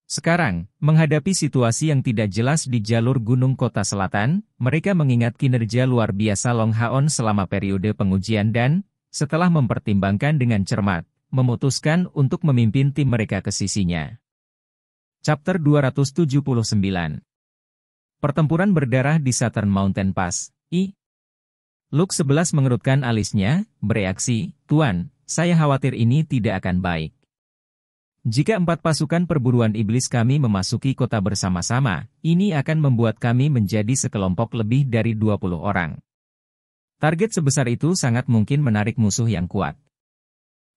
Sekarang, menghadapi situasi yang tidak jelas di jalur Gunung Kota Selatan, mereka mengingat kinerja luar biasa Long Haon selama periode pengujian dan, setelah mempertimbangkan dengan cermat, memutuskan untuk memimpin tim mereka ke sisinya. Chapter 279. Pertempuran berdarah di Southern Mountain Pass. Luk 11 mengerutkan alisnya, bereaksi, "Tuan, saya khawatir ini tidak akan baik. Jika 4 pasukan perburuan iblis kami memasuki kota bersama-sama, ini akan membuat kami menjadi sekelompok lebih dari 20 orang. Target sebesar itu sangat mungkin menarik musuh yang kuat."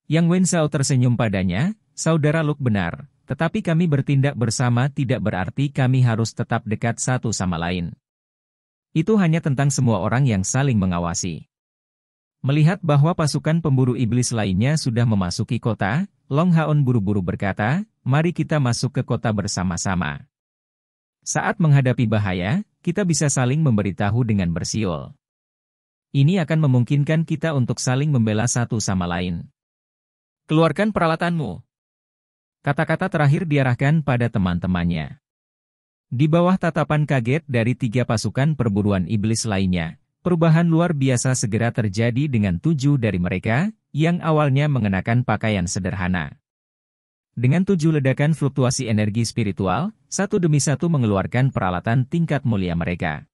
Yang Wenzhao tersenyum padanya, "Saudara Luk benar, tetapi kami bertindak bersama tidak berarti kami harus tetap dekat satu sama lain. Itu hanya tentang semua orang yang saling mengawasi." Melihat bahwa pasukan pemburu iblis lainnya sudah memasuki kota, Long Haon buru-buru berkata, "Mari kita masuk ke kota bersama-sama. Saat menghadapi bahaya, kita bisa saling memberitahu dengan bersiul. Ini akan memungkinkan kita untuk saling membela satu sama lain. Keluarkan peralatanmu." Kata-kata terakhir diarahkan pada teman-temannya. Di bawah tatapan kaget dari 3 pasukan perburuan iblis lainnya, perubahan luar biasa segera terjadi dengan 7 dari mereka, yang awalnya mengenakan pakaian sederhana. Dengan 7 ledakan fluktuasi energi spiritual, satu demi satu mengeluarkan peralatan tingkat mulia mereka.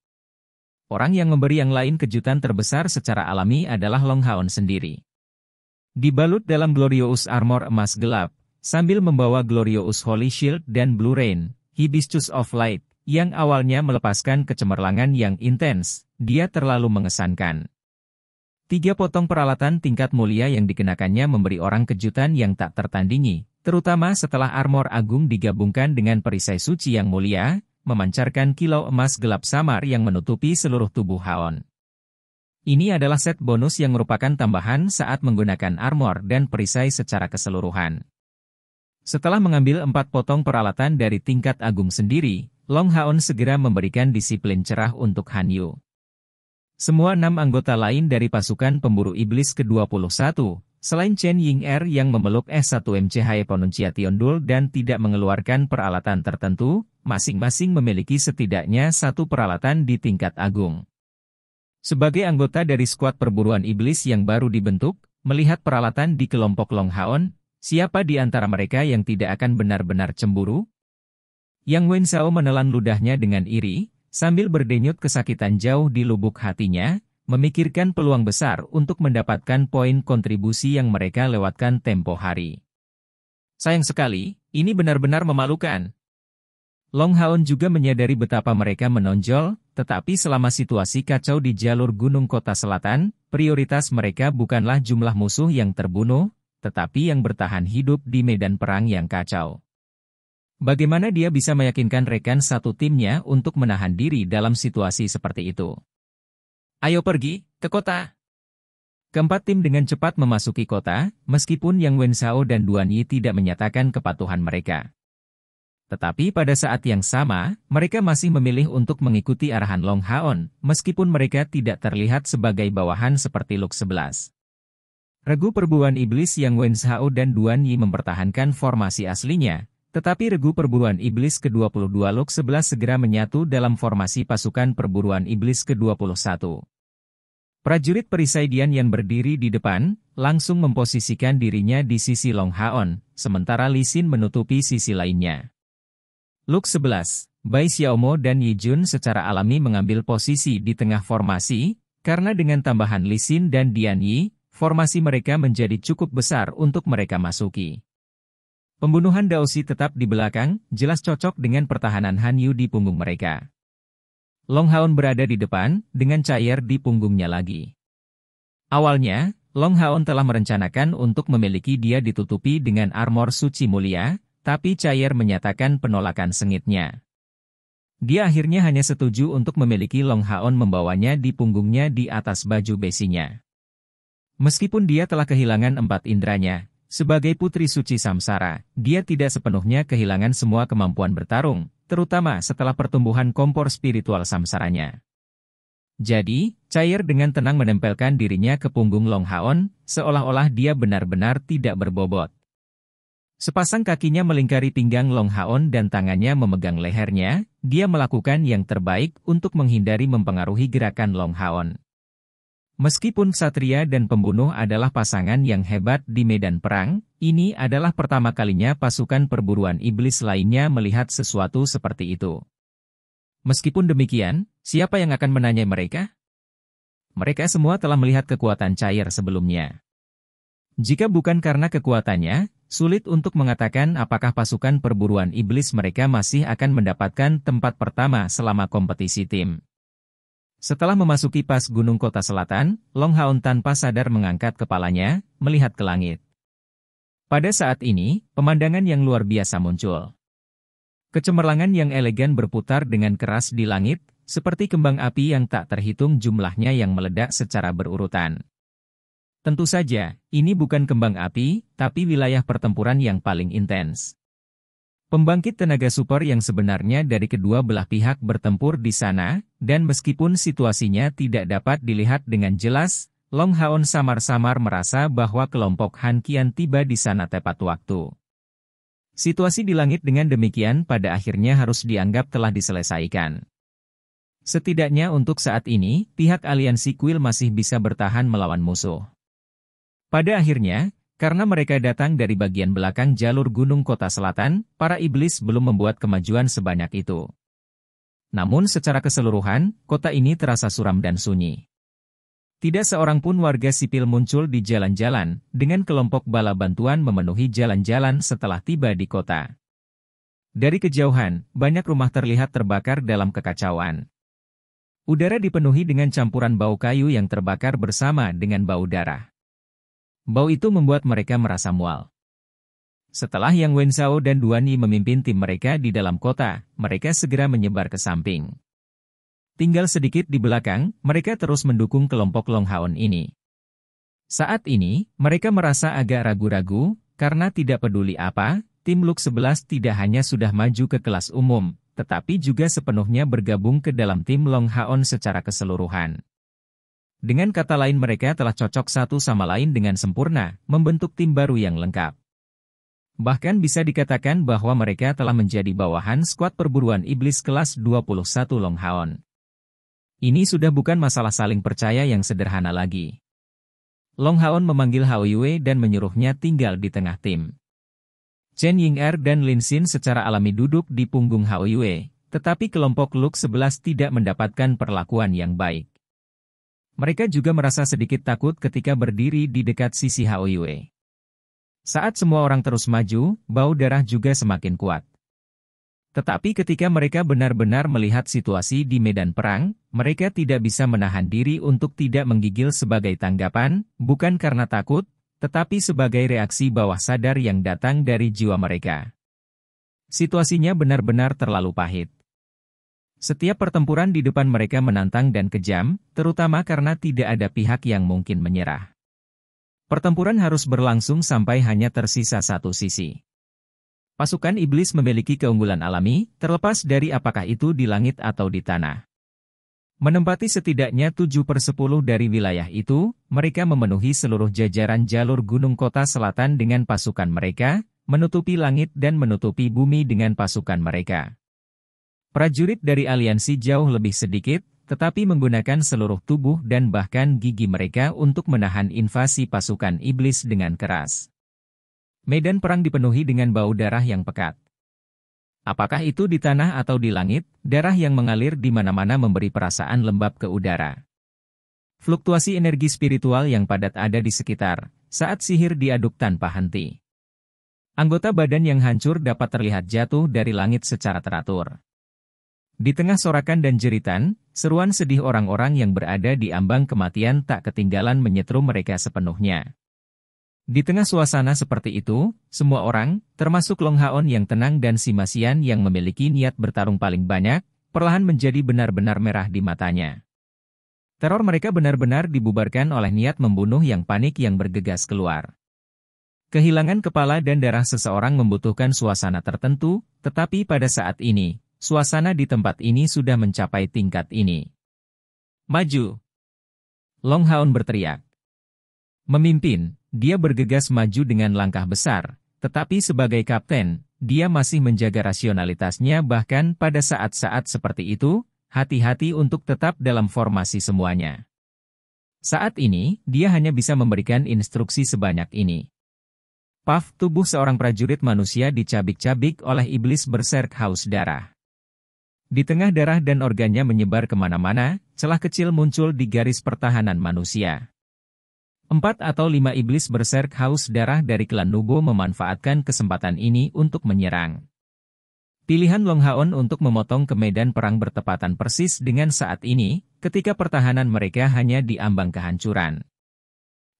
Orang yang memberi yang lain kejutan terbesar secara alami adalah Long Haon sendiri. Dibalut dalam Glorious Armor emas gelap, sambil membawa Glorious Holy Shield dan Blue Rain, Hibiscus of Light, yang awalnya melepaskan kecemerlangan yang intens, dia terlalu mengesankan. 3 potong peralatan tingkat mulia yang dikenakannya memberi orang kejutan yang tak tertandingi, terutama setelah armor agung digabungkan dengan perisai suci yang mulia, memancarkan kilau emas gelap samar yang menutupi seluruh tubuh Haon. Ini adalah set bonus yang merupakan tambahan saat menggunakan armor dan perisai secara keseluruhan. Setelah mengambil 4 potong peralatan dari tingkat agung sendiri, Long Haon segera memberikan disiplin cerah untuk Han Yu. Semua 6 anggota lain dari pasukan pemburu iblis ke-21, selain Chen Ying-er yang memeluk S1 MCH Pronunciation dan tidak mengeluarkan peralatan tertentu, masing-masing memiliki setidaknya 1 peralatan di tingkat agung. Sebagai anggota dari skuad perburuan iblis yang baru dibentuk, melihat peralatan di kelompok Long Haon, siapa di antara mereka yang tidak akan benar-benar cemburu? Yang Wenzhao menelan ludahnya dengan iri, sambil berdenyut kesakitan jauh di lubuk hatinya, memikirkan peluang besar untuk mendapatkan poin kontribusi yang mereka lewatkan tempo hari. Sayang sekali, ini benar-benar memalukan. Long Haon juga menyadari betapa mereka menonjol, tetapi selama situasi kacau di jalur Gunung Kota Selatan, prioritas mereka bukanlah jumlah musuh yang terbunuh, tetapi yang bertahan hidup di medan perang yang kacau. Bagaimana dia bisa meyakinkan rekan satu timnya untuk menahan diri dalam situasi seperti itu? "Ayo pergi, ke kota." Keempat tim dengan cepat memasuki kota, meskipun Yang Wenzhao dan Duan Yi tidak menyatakan kepatuhan mereka. Tetapi pada saat yang sama, mereka masih memilih untuk mengikuti arahan Long Haon, meskipun mereka tidak terlihat sebagai bawahan seperti Luk 11. Regu perburuan iblis Yang Wenzhao dan Duan Yi mempertahankan formasi aslinya, tetapi regu perburuan iblis ke-22 Luk 11 segera menyatu dalam formasi pasukan perburuan iblis ke-21. Prajurit perisai Dian yang berdiri di depan, langsung memposisikan dirinya di sisi Long Haon, sementara Li Xin menutupi sisi lainnya. Luk 11, Bai Xiaomo dan Yi Jun secara alami mengambil posisi di tengah formasi, karena dengan tambahan Li Xin dan Dian Yi, formasi mereka menjadi cukup besar untuk mereka masuki. Pembunuhan Daoxi tetap di belakang, jelas cocok dengan pertahanan Han Yu di punggung mereka. Long Haon berada di depan, dengan Cair di punggungnya lagi. Awalnya, Long Haon telah merencanakan untuk memiliki dia ditutupi dengan armor suci mulia, tapi Chair menyatakan penolakan sengitnya. Dia akhirnya hanya setuju untuk memiliki Long Haon membawanya di punggungnya di atas baju besinya. Meskipun dia telah kehilangan 4 indranya, sebagai putri suci samsara, dia tidak sepenuhnya kehilangan semua kemampuan bertarung, terutama setelah pertumbuhan kompor spiritual samsaranya. Jadi, Chair dengan tenang menempelkan dirinya ke punggung Long Haon, seolah-olah dia benar-benar tidak berbobot. Sepasang kakinya melingkari pinggang Long Haon dan tangannya memegang lehernya, dia melakukan yang terbaik untuk menghindari mempengaruhi gerakan Long Haon. Meskipun ksatria dan pembunuh adalah pasangan yang hebat di medan perang, ini adalah pertama kalinya pasukan perburuan iblis lainnya melihat sesuatu seperti itu. Meskipun demikian, siapa yang akan menanyai mereka? Mereka semua telah melihat kekuatan Chair sebelumnya. Jika bukan karena kekuatannya, sulit untuk mengatakan apakah pasukan perburuan iblis mereka masih akan mendapatkan tempat pertama selama kompetisi tim. Setelah memasuki pas gunung kota selatan, Long Haon tanpa sadar mengangkat kepalanya, melihat ke langit. Pada saat ini, pemandangan yang luar biasa muncul. Kecemerlangan yang elegan berputar dengan keras di langit, seperti kembang api yang tak terhitung jumlahnya yang meledak secara berurutan. Tentu saja, ini bukan kembang api, tapi wilayah pertempuran yang paling intens. Pembangkit tenaga super yang sebenarnya dari kedua belah pihak bertempur di sana, dan meskipun situasinya tidak dapat dilihat dengan jelas, Long Haon samar-samar merasa bahwa kelompok Han Qian tiba di sana tepat waktu. Situasi di langit dengan demikian pada akhirnya harus dianggap telah diselesaikan. Setidaknya untuk saat ini, pihak aliansi Kuil masih bisa bertahan melawan musuh. Pada akhirnya, karena mereka datang dari bagian belakang jalur gunung kota selatan, para iblis belum membuat kemajuan sebanyak itu. Namun secara keseluruhan, kota ini terasa suram dan sunyi. Tidak seorang pun warga sipil muncul di jalan-jalan, dengan kelompok bala bantuan memenuhi jalan-jalan setelah tiba di kota. Dari kejauhan, banyak rumah terlihat terbakar dalam kekacauan. Udara dipenuhi dengan campuran bau kayu yang terbakar bersama dengan bau darah. Bau itu membuat mereka merasa mual. Setelah Yang Wenzhao dan Duan Yi memimpin tim mereka di dalam kota, mereka segera menyebar ke samping. Tinggal sedikit di belakang, mereka terus mendukung kelompok Long Haon ini. Saat ini, mereka merasa agak ragu-ragu, karena tidak peduli apa, tim Luk 11 tidak hanya sudah maju ke kelas umum, tetapi juga sepenuhnya bergabung ke dalam tim Long Haon secara keseluruhan. Dengan kata lain mereka telah cocok satu sama lain dengan sempurna, membentuk tim baru yang lengkap. Bahkan bisa dikatakan bahwa mereka telah menjadi bawahan skuad perburuan iblis kelas 21 Long Haon. Ini sudah bukan masalah saling percaya yang sederhana lagi. Long Haon memanggil Hao Yue dan menyuruhnya tinggal di tengah tim. Chen Ying'er dan Lin Xin secara alami duduk di punggung Hao Yue, tetapi kelompok Luk 11 tidak mendapatkan perlakuan yang baik. Mereka juga merasa sedikit takut ketika berdiri di dekat sisi Hao Yue. Saat semua orang terus maju, bau darah juga semakin kuat. Tetapi ketika mereka benar-benar melihat situasi di medan perang, mereka tidak bisa menahan diri untuk tidak menggigil sebagai tanggapan, bukan karena takut, tetapi sebagai reaksi bawah sadar yang datang dari jiwa mereka. Situasinya benar-benar terlalu pahit. Setiap pertempuran di depan mereka menantang dan kejam, terutama karena tidak ada pihak yang mungkin menyerah. Pertempuran harus berlangsung sampai hanya tersisa satu sisi. Pasukan iblis memiliki keunggulan alami, terlepas dari apakah itu di langit atau di tanah. Menempati setidaknya 7/10 dari wilayah itu, mereka memenuhi seluruh jajaran jalur gunung kota selatan dengan pasukan mereka, menutupi langit dan menutupi bumi dengan pasukan mereka. Prajurit dari aliansi jauh lebih sedikit, tetapi menggunakan seluruh tubuh dan bahkan gigi mereka untuk menahan invasi pasukan iblis dengan keras. Medan perang dipenuhi dengan bau darah yang pekat. Apakah itu di tanah atau di langit, darah yang mengalir di mana-mana memberi perasaan lembab ke udara. Fluktuasi energi spiritual yang padat ada di sekitar, saat sihir diaduk tanpa henti. Anggota badan yang hancur dapat terlihat jatuh dari langit secara teratur. Di tengah sorakan dan jeritan, seruan sedih orang-orang yang berada di ambang kematian tak ketinggalan menyetrum mereka sepenuhnya. Di tengah suasana seperti itu, semua orang, termasuk Long Haon yang tenang dan si Masian yang memiliki niat bertarung paling banyak, perlahan menjadi benar-benar merah di matanya. Teror mereka benar-benar dibubarkan oleh niat membunuh yang panik yang bergegas keluar. Kehilangan kepala dan darah seseorang membutuhkan suasana tertentu, tetapi pada saat ini, suasana di tempat ini sudah mencapai tingkat ini. Maju! Long Haon berteriak. Memimpin, dia bergegas maju dengan langkah besar, tetapi sebagai kapten, dia masih menjaga rasionalitasnya bahkan pada saat-saat seperti itu, hati-hati untuk tetap dalam formasi semuanya. Saat ini, dia hanya bisa memberikan instruksi sebanyak ini. Paf, tubuh seorang prajurit manusia dicabik-cabik oleh iblis berserk haus darah. Di tengah darah dan organnya menyebar kemana-mana, celah kecil muncul di garis pertahanan manusia. 4 atau 5 iblis berserk haus darah dari klan Nubo memanfaatkan kesempatan ini untuk menyerang. Pilihan Long Haon untuk memotong ke medan perang bertepatan persis dengan saat ini, ketika pertahanan mereka hanya di ambang kehancuran.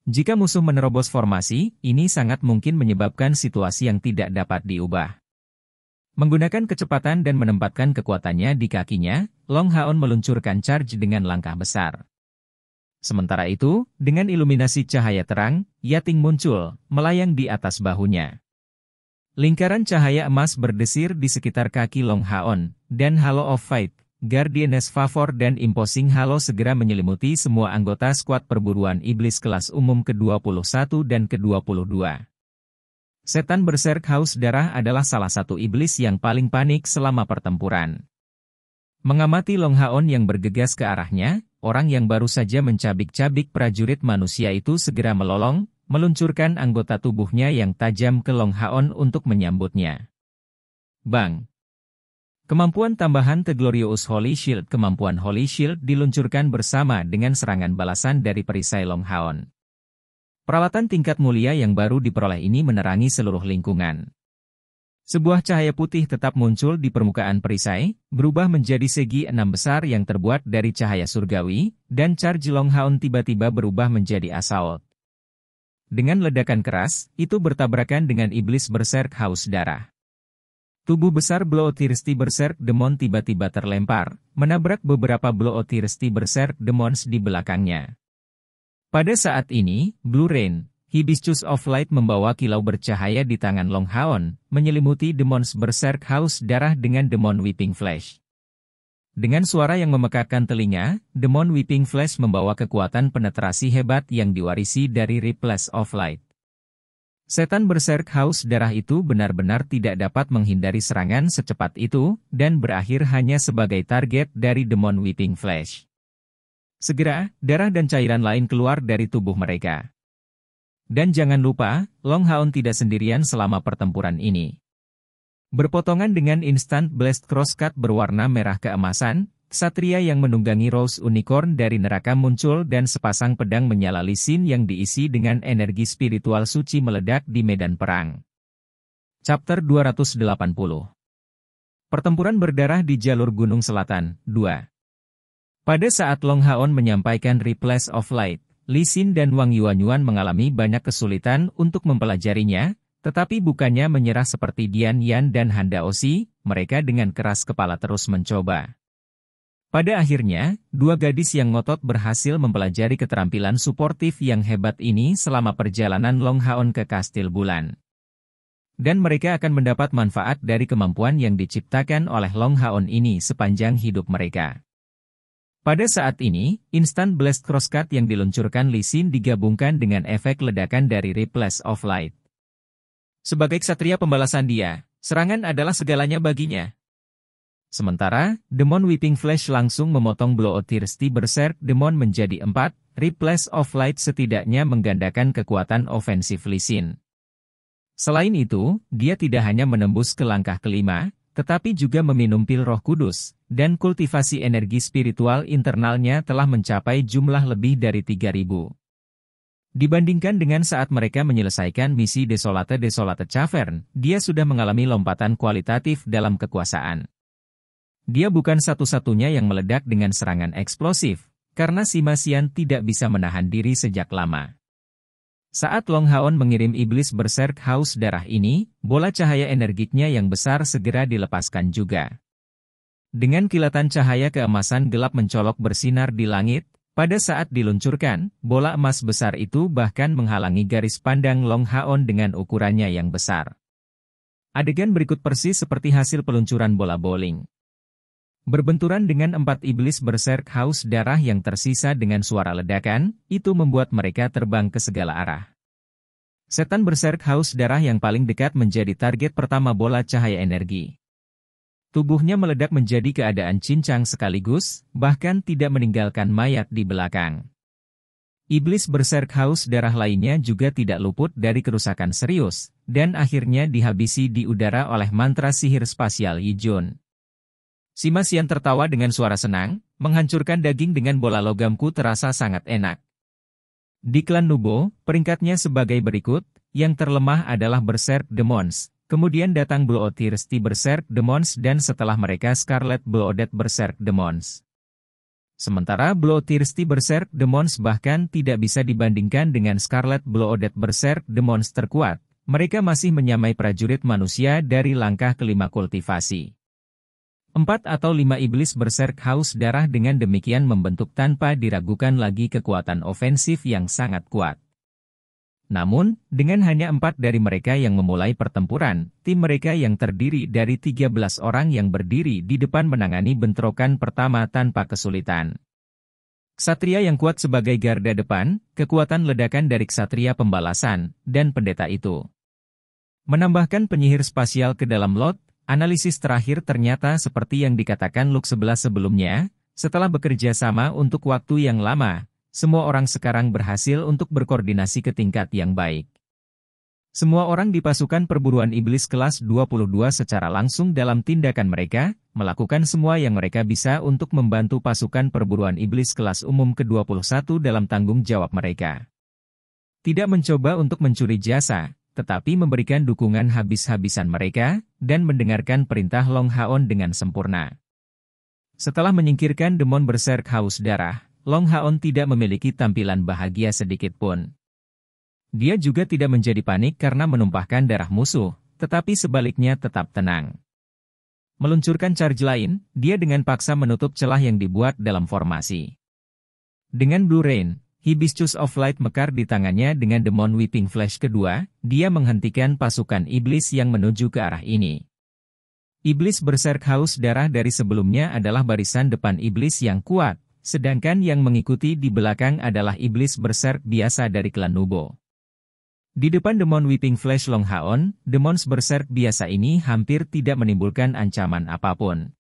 Jika musuh menerobos formasi, ini sangat mungkin menyebabkan situasi yang tidak dapat diubah. Menggunakan kecepatan dan menempatkan kekuatannya di kakinya, Long Haon meluncurkan charge dengan langkah besar. Sementara itu, dengan iluminasi cahaya terang, Yating muncul, melayang di atas bahunya. Lingkaran cahaya emas berdesir di sekitar kaki Long Haon, dan Halo of Fight, Guardianes Favor dan Imposing Halo segera menyelimuti semua anggota skuad perburuan iblis kelas umum ke-21 dan ke-22. Setan berserk haus darah adalah salah satu iblis yang paling panik selama pertempuran. Mengamati Long Haon yang bergegas ke arahnya, orang yang baru saja mencabik-cabik prajurit manusia itu segera melolong, meluncurkan anggota tubuhnya yang tajam ke Long Haon untuk menyambutnya. Bang! Kemampuan tambahan The Glorious Holy Shield. Kemampuan Holy Shield diluncurkan bersama dengan serangan balasan dari perisai Long Haon. Peralatan tingkat mulia yang baru diperoleh ini menerangi seluruh lingkungan. Sebuah cahaya putih tetap muncul di permukaan perisai, berubah menjadi segi 6 besar yang terbuat dari cahaya surgawi, dan charge Long Haon tiba-tiba berubah menjadi assault. Dengan ledakan keras, itu bertabrakan dengan iblis berserk haus darah. Tubuh besar Bloodthirsty Berserk Demon tiba-tiba terlempar, menabrak beberapa Bloodthirsty Berserk Demons di belakangnya. Pada saat ini, Blue Rain, Hibiscus of Light membawa kilau bercahaya di tangan Long Haon, menyelimuti Demons Berserk haus darah dengan Demon Weeping Flash. Dengan suara yang memekakkan telinga, Demon Weeping Flash membawa kekuatan penetrasi hebat yang diwarisi dari Ripples of Light. Setan berserk haus darah itu benar-benar tidak dapat menghindari serangan secepat itu, dan berakhir hanya sebagai target dari Demon Weeping Flash. Segera, darah dan cairan lain keluar dari tubuh mereka. Dan jangan lupa, Long Haon tidak sendirian selama pertempuran ini. Berpotongan dengan Instant Blast Crosscut berwarna merah keemasan, Ksatria yang menunggangi Rose Unicorn dari neraka muncul dan sepasang pedang menyala lisin yang diisi dengan energi spiritual suci meledak di medan perang. Chapter 280. Pertempuran berdarah di jalur Gunung Selatan, 2. Pada saat Long Haon menyampaikan Ripples of Light, Li Xin dan Wang Yuanyuan mengalami banyak kesulitan untuk mempelajarinya, tetapi bukannya menyerah seperti Dian Yan dan Han Daoxi, mereka dengan keras kepala terus mencoba. Pada akhirnya, dua gadis yang ngotot berhasil mempelajari keterampilan suportif yang hebat ini selama perjalanan Long Haon ke Kastil Bulan. Dan mereka akan mendapat manfaat dari kemampuan yang diciptakan oleh Long Haon ini sepanjang hidup mereka. Pada saat ini, Instant Blast Crosscut yang diluncurkan Li Xin digabungkan dengan efek ledakan dari Ripples of Light. Sebagai ksatria pembalasan dia, serangan adalah segalanya baginya. Sementara, Demon Weeping Flash langsung memotong Bloodthirsty Berserk Demon menjadi 4, Ripples of Light setidaknya menggandakan kekuatan ofensif Li Xin. Selain itu, dia tidak hanya menembus ke langkah kelima, tetapi juga meminum pil Roh Kudus, dan kultivasi energi spiritual internalnya telah mencapai jumlah lebih dari 3.000. Dibandingkan dengan saat mereka menyelesaikan misi Desolate Cavern, dia sudah mengalami lompatan kualitatif dalam kekuasaan. Dia bukan satu-satunya yang meledak dengan serangan eksplosif, karena Simasian tidak bisa menahan diri sejak lama. Saat Long Haon mengirim iblis berserk haus darah ini, bola cahaya energiknya yang besar segera dilepaskan juga. Dengan kilatan cahaya keemasan gelap mencolok bersinar di langit, pada saat diluncurkan, bola emas besar itu bahkan menghalangi garis pandang Long Haon dengan ukurannya yang besar. Adegan berikut persis seperti hasil peluncuran bola bowling. Berbenturan dengan 4 iblis berserk haus darah yang tersisa dengan suara ledakan, itu membuat mereka terbang ke segala arah. Setan berserk haus darah yang paling dekat menjadi target pertama bola cahaya energi. Tubuhnya meledak menjadi keadaan cincang sekaligus, bahkan tidak meninggalkan mayat di belakang. Iblis berserk haus darah lainnya juga tidak luput dari kerusakan serius, dan akhirnya dihabisi di udara oleh mantra sihir spasial Yijun. Simasian tertawa dengan suara senang, menghancurkan daging dengan bola logamku terasa sangat enak. Di klan Nubo, peringkatnya sebagai berikut, yang terlemah adalah Berserk Demons, kemudian datang Bloodthirsty Berserk Demons dan setelah mereka Scarlet Blooded Berserk Demons. Sementara Bloodthirsty Berserk Demons bahkan tidak bisa dibandingkan dengan Scarlet Blooded Berserk Demons terkuat, mereka masih menyamai prajurit manusia dari langkah kelima kultivasi. 4 atau 5 iblis berserk haus darah dengan demikian membentuk tanpa diragukan lagi kekuatan ofensif yang sangat kuat. Namun, dengan hanya 4 dari mereka yang memulai pertempuran, tim mereka yang terdiri dari 13 orang yang berdiri di depan menangani bentrokan pertama tanpa kesulitan. Ksatria yang kuat sebagai garda depan, kekuatan ledakan dari ksatria pembalasan, dan pendeta itu. Menambahkan penyihir spasial ke dalam lot. Analisis terakhir ternyata seperti yang dikatakan Luke 11 sebelumnya, setelah bekerja sama untuk waktu yang lama, semua orang sekarang berhasil untuk berkoordinasi ke tingkat yang baik. Semua orang di pasukan perburuan iblis kelas 22 secara langsung dalam tindakan mereka, melakukan semua yang mereka bisa untuk membantu pasukan perburuan iblis kelas umum ke-21 dalam tanggung jawab mereka. Tidak mencoba untuk mencuri jasa, tetapi memberikan dukungan habis-habisan mereka, dan mendengarkan perintah Long Haon dengan sempurna. Setelah menyingkirkan demon berserk haus darah, Long Haon tidak memiliki tampilan bahagia sedikit pun. Dia juga tidak menjadi panik karena menumpahkan darah musuh, tetapi sebaliknya tetap tenang. Meluncurkan charge lain, dia dengan paksa menutup celah yang dibuat dalam formasi. Dengan Blue Rain, Hibiscus of Light mekar di tangannya dengan Demon Whipping Flash kedua, dia menghentikan pasukan iblis yang menuju ke arah ini. Iblis berserk haus darah dari sebelumnya adalah barisan depan iblis yang kuat, sedangkan yang mengikuti di belakang adalah iblis berserk biasa dari klan Nubo. Di depan Demon Whipping Flash Long Haon, Demons berserk biasa ini hampir tidak menimbulkan ancaman apapun.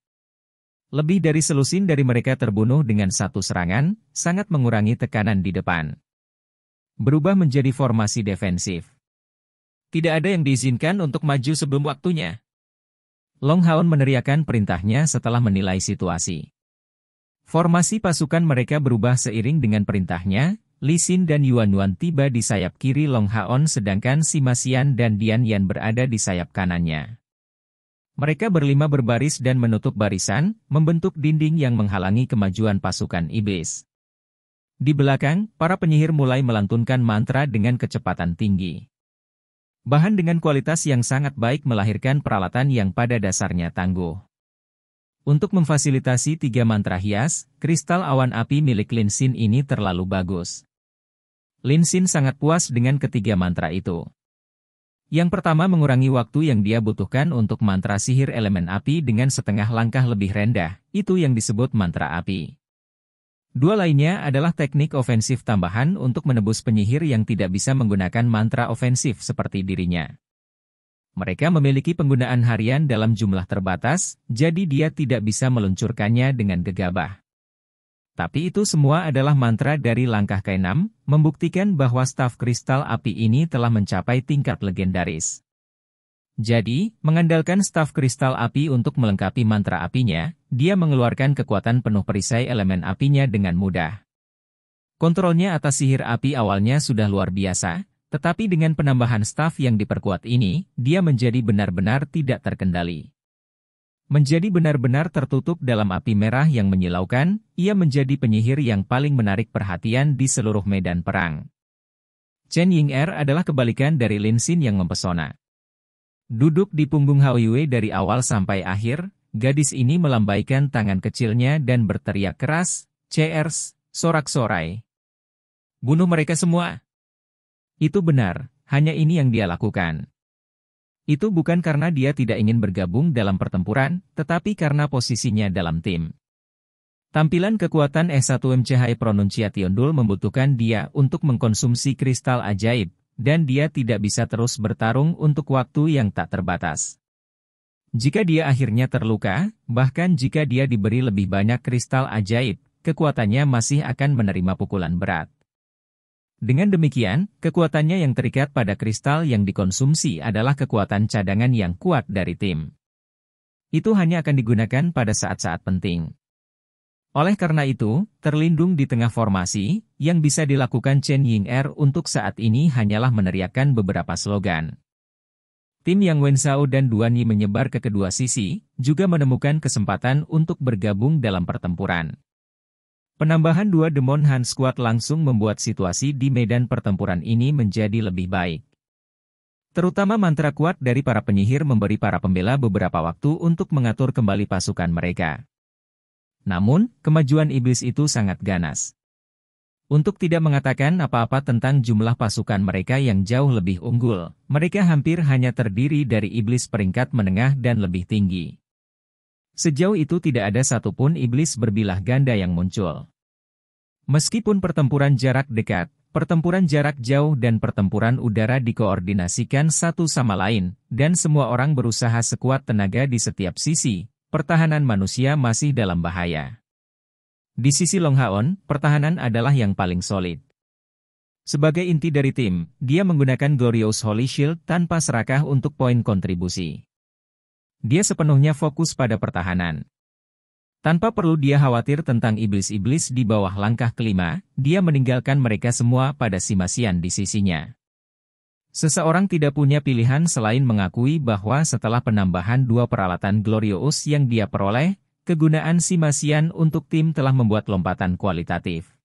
Lebih dari selusin dari mereka terbunuh dengan satu serangan, sangat mengurangi tekanan di depan. Berubah menjadi formasi defensif. Tidak ada yang diizinkan untuk maju sebelum waktunya. Long Haon meneriakkan perintahnya setelah menilai situasi. Formasi pasukan mereka berubah seiring dengan perintahnya, Li Xin dan Yuan Yuan tiba di sayap kiri Long Haon sedangkan Simasian dan Dian Yan berada di sayap kanannya. Mereka berlima berbaris dan menutup barisan, membentuk dinding yang menghalangi kemajuan pasukan iblis. Di belakang, para penyihir mulai melantunkan mantra dengan kecepatan tinggi. Bahan dengan kualitas yang sangat baik melahirkan peralatan yang pada dasarnya tangguh. Untuk memfasilitasi 3 mantra hias, kristal awan api milik Lin Xin ini terlalu bagus. Lin Xin sangat puas dengan ketiga mantra itu. Yang pertama mengurangi waktu yang dia butuhkan untuk mantra sihir elemen api dengan setengah langkah lebih rendah, itu yang disebut mantra api. 2 lainnya adalah teknik ofensif tambahan untuk menebus penyihir yang tidak bisa menggunakan mantra ofensif seperti dirinya. Mereka memiliki penggunaan harian dalam jumlah terbatas, jadi dia tidak bisa meluncurkannya dengan gegabah. Tapi itu semua adalah mantra dari langkah ke-6, membuktikan bahwa staf kristal api ini telah mencapai tingkat legendaris. Jadi, mengandalkan staf kristal api untuk melengkapi mantra apinya, dia mengeluarkan kekuatan penuh perisai elemen apinya dengan mudah. Kontrolnya atas sihir api awalnya sudah luar biasa, tetapi dengan penambahan staf yang diperkuat ini, dia menjadi benar-benar tidak terkendali. Menjadi benar-benar tertutup dalam api merah yang menyilaukan, ia menjadi penyihir yang paling menarik perhatian di seluruh medan perang. Chen Ying'er adalah kebalikan dari Lin Xin yang mempesona. Duduk di punggung Hao Yue dari awal sampai akhir, gadis ini melambaikan tangan kecilnya dan berteriak keras, "Cheers, sorak-sorai. Bunuh mereka semua." Itu benar, hanya ini yang dia lakukan. Itu bukan karena dia tidak ingin bergabung dalam pertempuran, tetapi karena posisinya dalam tim. Tampilan kekuatan S1M Cahaya Pronunciation Duel membutuhkan dia untuk mengkonsumsi kristal ajaib, dan dia tidak bisa terus bertarung untuk waktu yang tak terbatas. Jika dia akhirnya terluka, bahkan jika dia diberi lebih banyak kristal ajaib, kekuatannya masih akan menerima pukulan berat. Dengan demikian, kekuatannya yang terikat pada kristal yang dikonsumsi adalah kekuatan cadangan yang kuat dari tim. Itu hanya akan digunakan pada saat-saat penting. Oleh karena itu, terlindung di tengah formasi, yang bisa dilakukan Chen Ying'er untuk saat ini hanyalah meneriakkan beberapa slogan. Tim Yang Wenzhou dan Duan Yi menyebar ke kedua sisi, juga menemukan kesempatan untuk bergabung dalam pertempuran. Penambahan 2 Demon Han Squad langsung membuat situasi di medan pertempuran ini menjadi lebih baik. Terutama mantra kuat dari para penyihir memberi para pembela beberapa waktu untuk mengatur kembali pasukan mereka. Namun, kemajuan iblis itu sangat ganas. Untuk tidak mengatakan apa-apa tentang jumlah pasukan mereka yang jauh lebih unggul, mereka hampir hanya terdiri dari iblis peringkat menengah dan lebih tinggi. Sejauh itu tidak ada satupun iblis berbilah ganda yang muncul. Meskipun pertempuran jarak dekat, pertempuran jarak jauh dan pertempuran udara dikoordinasikan satu sama lain, dan semua orang berusaha sekuat tenaga di setiap sisi, pertahanan manusia masih dalam bahaya. Di sisi Long Haon, pertahanan adalah yang paling solid. Sebagai inti dari tim, dia menggunakan Glorious Holy Shield tanpa serakah untuk poin kontribusi. Dia sepenuhnya fokus pada pertahanan. Tanpa perlu dia khawatir tentang iblis-iblis di bawah langkah kelima, dia meninggalkan mereka semua pada Simasian di sisinya. Seseorang tidak punya pilihan selain mengakui bahwa setelah penambahan 2 peralatan Glorious yang dia peroleh, kegunaan Simasian untuk tim telah membuat lompatan kualitatif.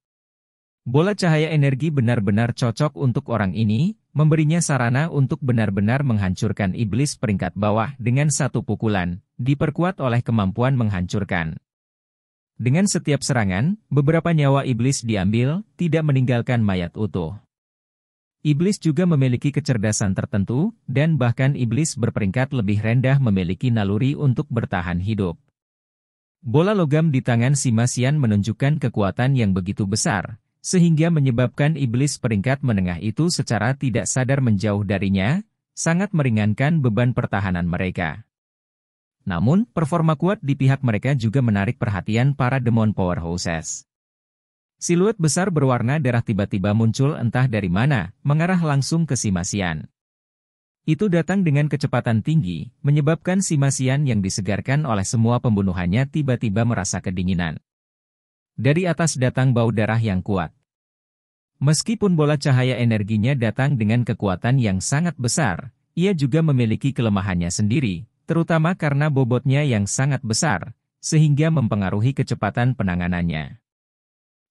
Bola cahaya energi benar-benar cocok untuk orang ini, memberinya sarana untuk benar-benar menghancurkan iblis peringkat bawah dengan satu pukulan, diperkuat oleh kemampuan menghancurkan. Dengan setiap serangan, beberapa nyawa iblis diambil, tidak meninggalkan mayat utuh. Iblis juga memiliki kecerdasan tertentu, dan bahkan iblis berperingkat lebih rendah memiliki naluri untuk bertahan hidup. Bola logam di tangan Simasian menunjukkan kekuatan yang begitu besar, sehingga menyebabkan iblis peringkat menengah itu secara tidak sadar menjauh darinya, sangat meringankan beban pertahanan mereka. Namun, performa kuat di pihak mereka juga menarik perhatian para Demon Powerhouses. Siluet besar berwarna darah tiba-tiba muncul entah dari mana, mengarah langsung ke Simasian. Itu datang dengan kecepatan tinggi, menyebabkan Simasian yang disegarkan oleh semua pembunuhannya tiba-tiba merasa kedinginan. Dari atas datang bau darah yang kuat. Meskipun bola cahaya energinya datang dengan kekuatan yang sangat besar, ia juga memiliki kelemahannya sendiri, terutama karena bobotnya yang sangat besar, sehingga mempengaruhi kecepatan penanganannya.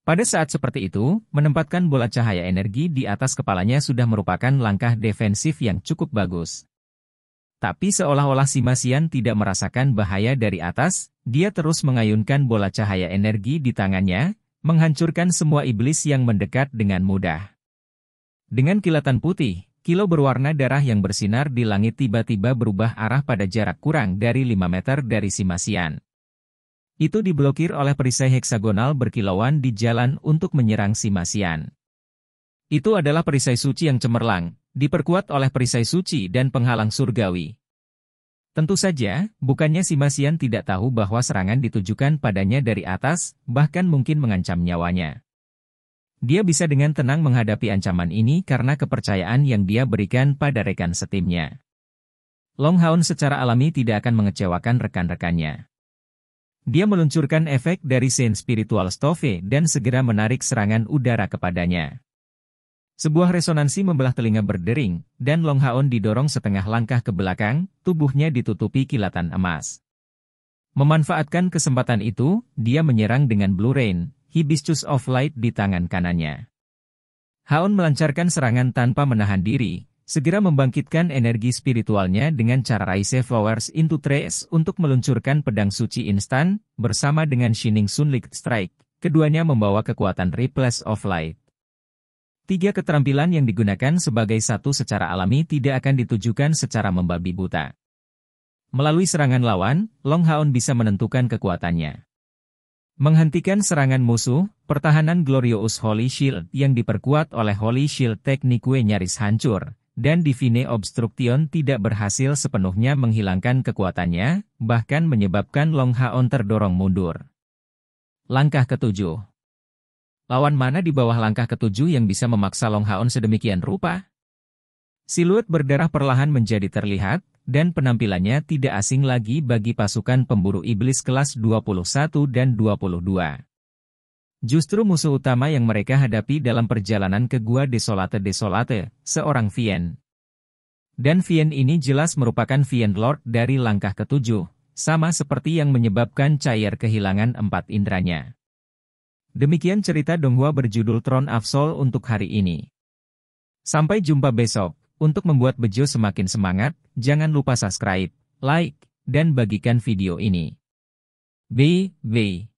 Pada saat seperti itu, menempatkan bola cahaya energi di atas kepalanya sudah merupakan langkah defensif yang cukup bagus. Tapi seolah-olah Simasian tidak merasakan bahaya dari atas, dia terus mengayunkan bola cahaya energi di tangannya, menghancurkan semua iblis yang mendekat dengan mudah. Dengan kilatan putih, kilau berwarna darah yang bersinar di langit tiba-tiba berubah arah pada jarak kurang dari 5 meter dari Simasian. Itu diblokir oleh perisai heksagonal berkilauan di jalan untuk menyerang Simasian. Itu adalah perisai suci yang cemerlang, diperkuat oleh perisai suci dan penghalang surgawi. Tentu saja, bukannya Simasian tidak tahu bahwa serangan ditujukan padanya dari atas, bahkan mungkin mengancam nyawanya. Dia bisa dengan tenang menghadapi ancaman ini karena kepercayaan yang dia berikan pada rekan setimnya. Long Haon secara alami tidak akan mengecewakan rekan-rekannya. Dia meluncurkan efek dari Saint Spiritual Stove dan segera menarik serangan udara kepadanya. Sebuah resonansi membelah telinga berdering, dan Long Haon didorong setengah langkah ke belakang, tubuhnya ditutupi kilatan emas. Memanfaatkan kesempatan itu, dia menyerang dengan Blue Rain, Hibiscus of Light di tangan kanannya. Haon melancarkan serangan tanpa menahan diri, segera membangkitkan energi spiritualnya dengan cara Raise Flowers into Trees untuk meluncurkan pedang suci instan, bersama dengan Shining Sunlight Strike. Keduanya membawa kekuatan Ripples of Light. 3 keterampilan yang digunakan sebagai satu secara alami tidak akan ditujukan secara membabi buta. Melalui serangan lawan, Long Haon bisa menentukan kekuatannya. Menghentikan serangan musuh, pertahanan Glorious Holy Shield yang diperkuat oleh Holy Shield Technique nyaris hancur, dan Divine Obstruction tidak berhasil sepenuhnya menghilangkan kekuatannya, bahkan menyebabkan Long Haon terdorong mundur. Langkah ketujuh. Lawan mana di bawah langkah ketujuh yang bisa memaksa Long Haon sedemikian rupa? Siluet berdarah perlahan menjadi terlihat, dan penampilannya tidak asing lagi bagi pasukan pemburu iblis kelas 21 dan 22. Justru musuh utama yang mereka hadapi dalam perjalanan ke Gua Desolate, seorang Vien. Dan Vien ini jelas merupakan Vien Lord dari langkah ketujuh, sama seperti yang menyebabkan Chair kehilangan 4 indranya. Demikian cerita Donghua berjudul Throne of Soul untuk hari ini. Sampai jumpa besok. Untuk membuat Bejo semakin semangat, jangan lupa subscribe, like, dan bagikan video ini. Bye.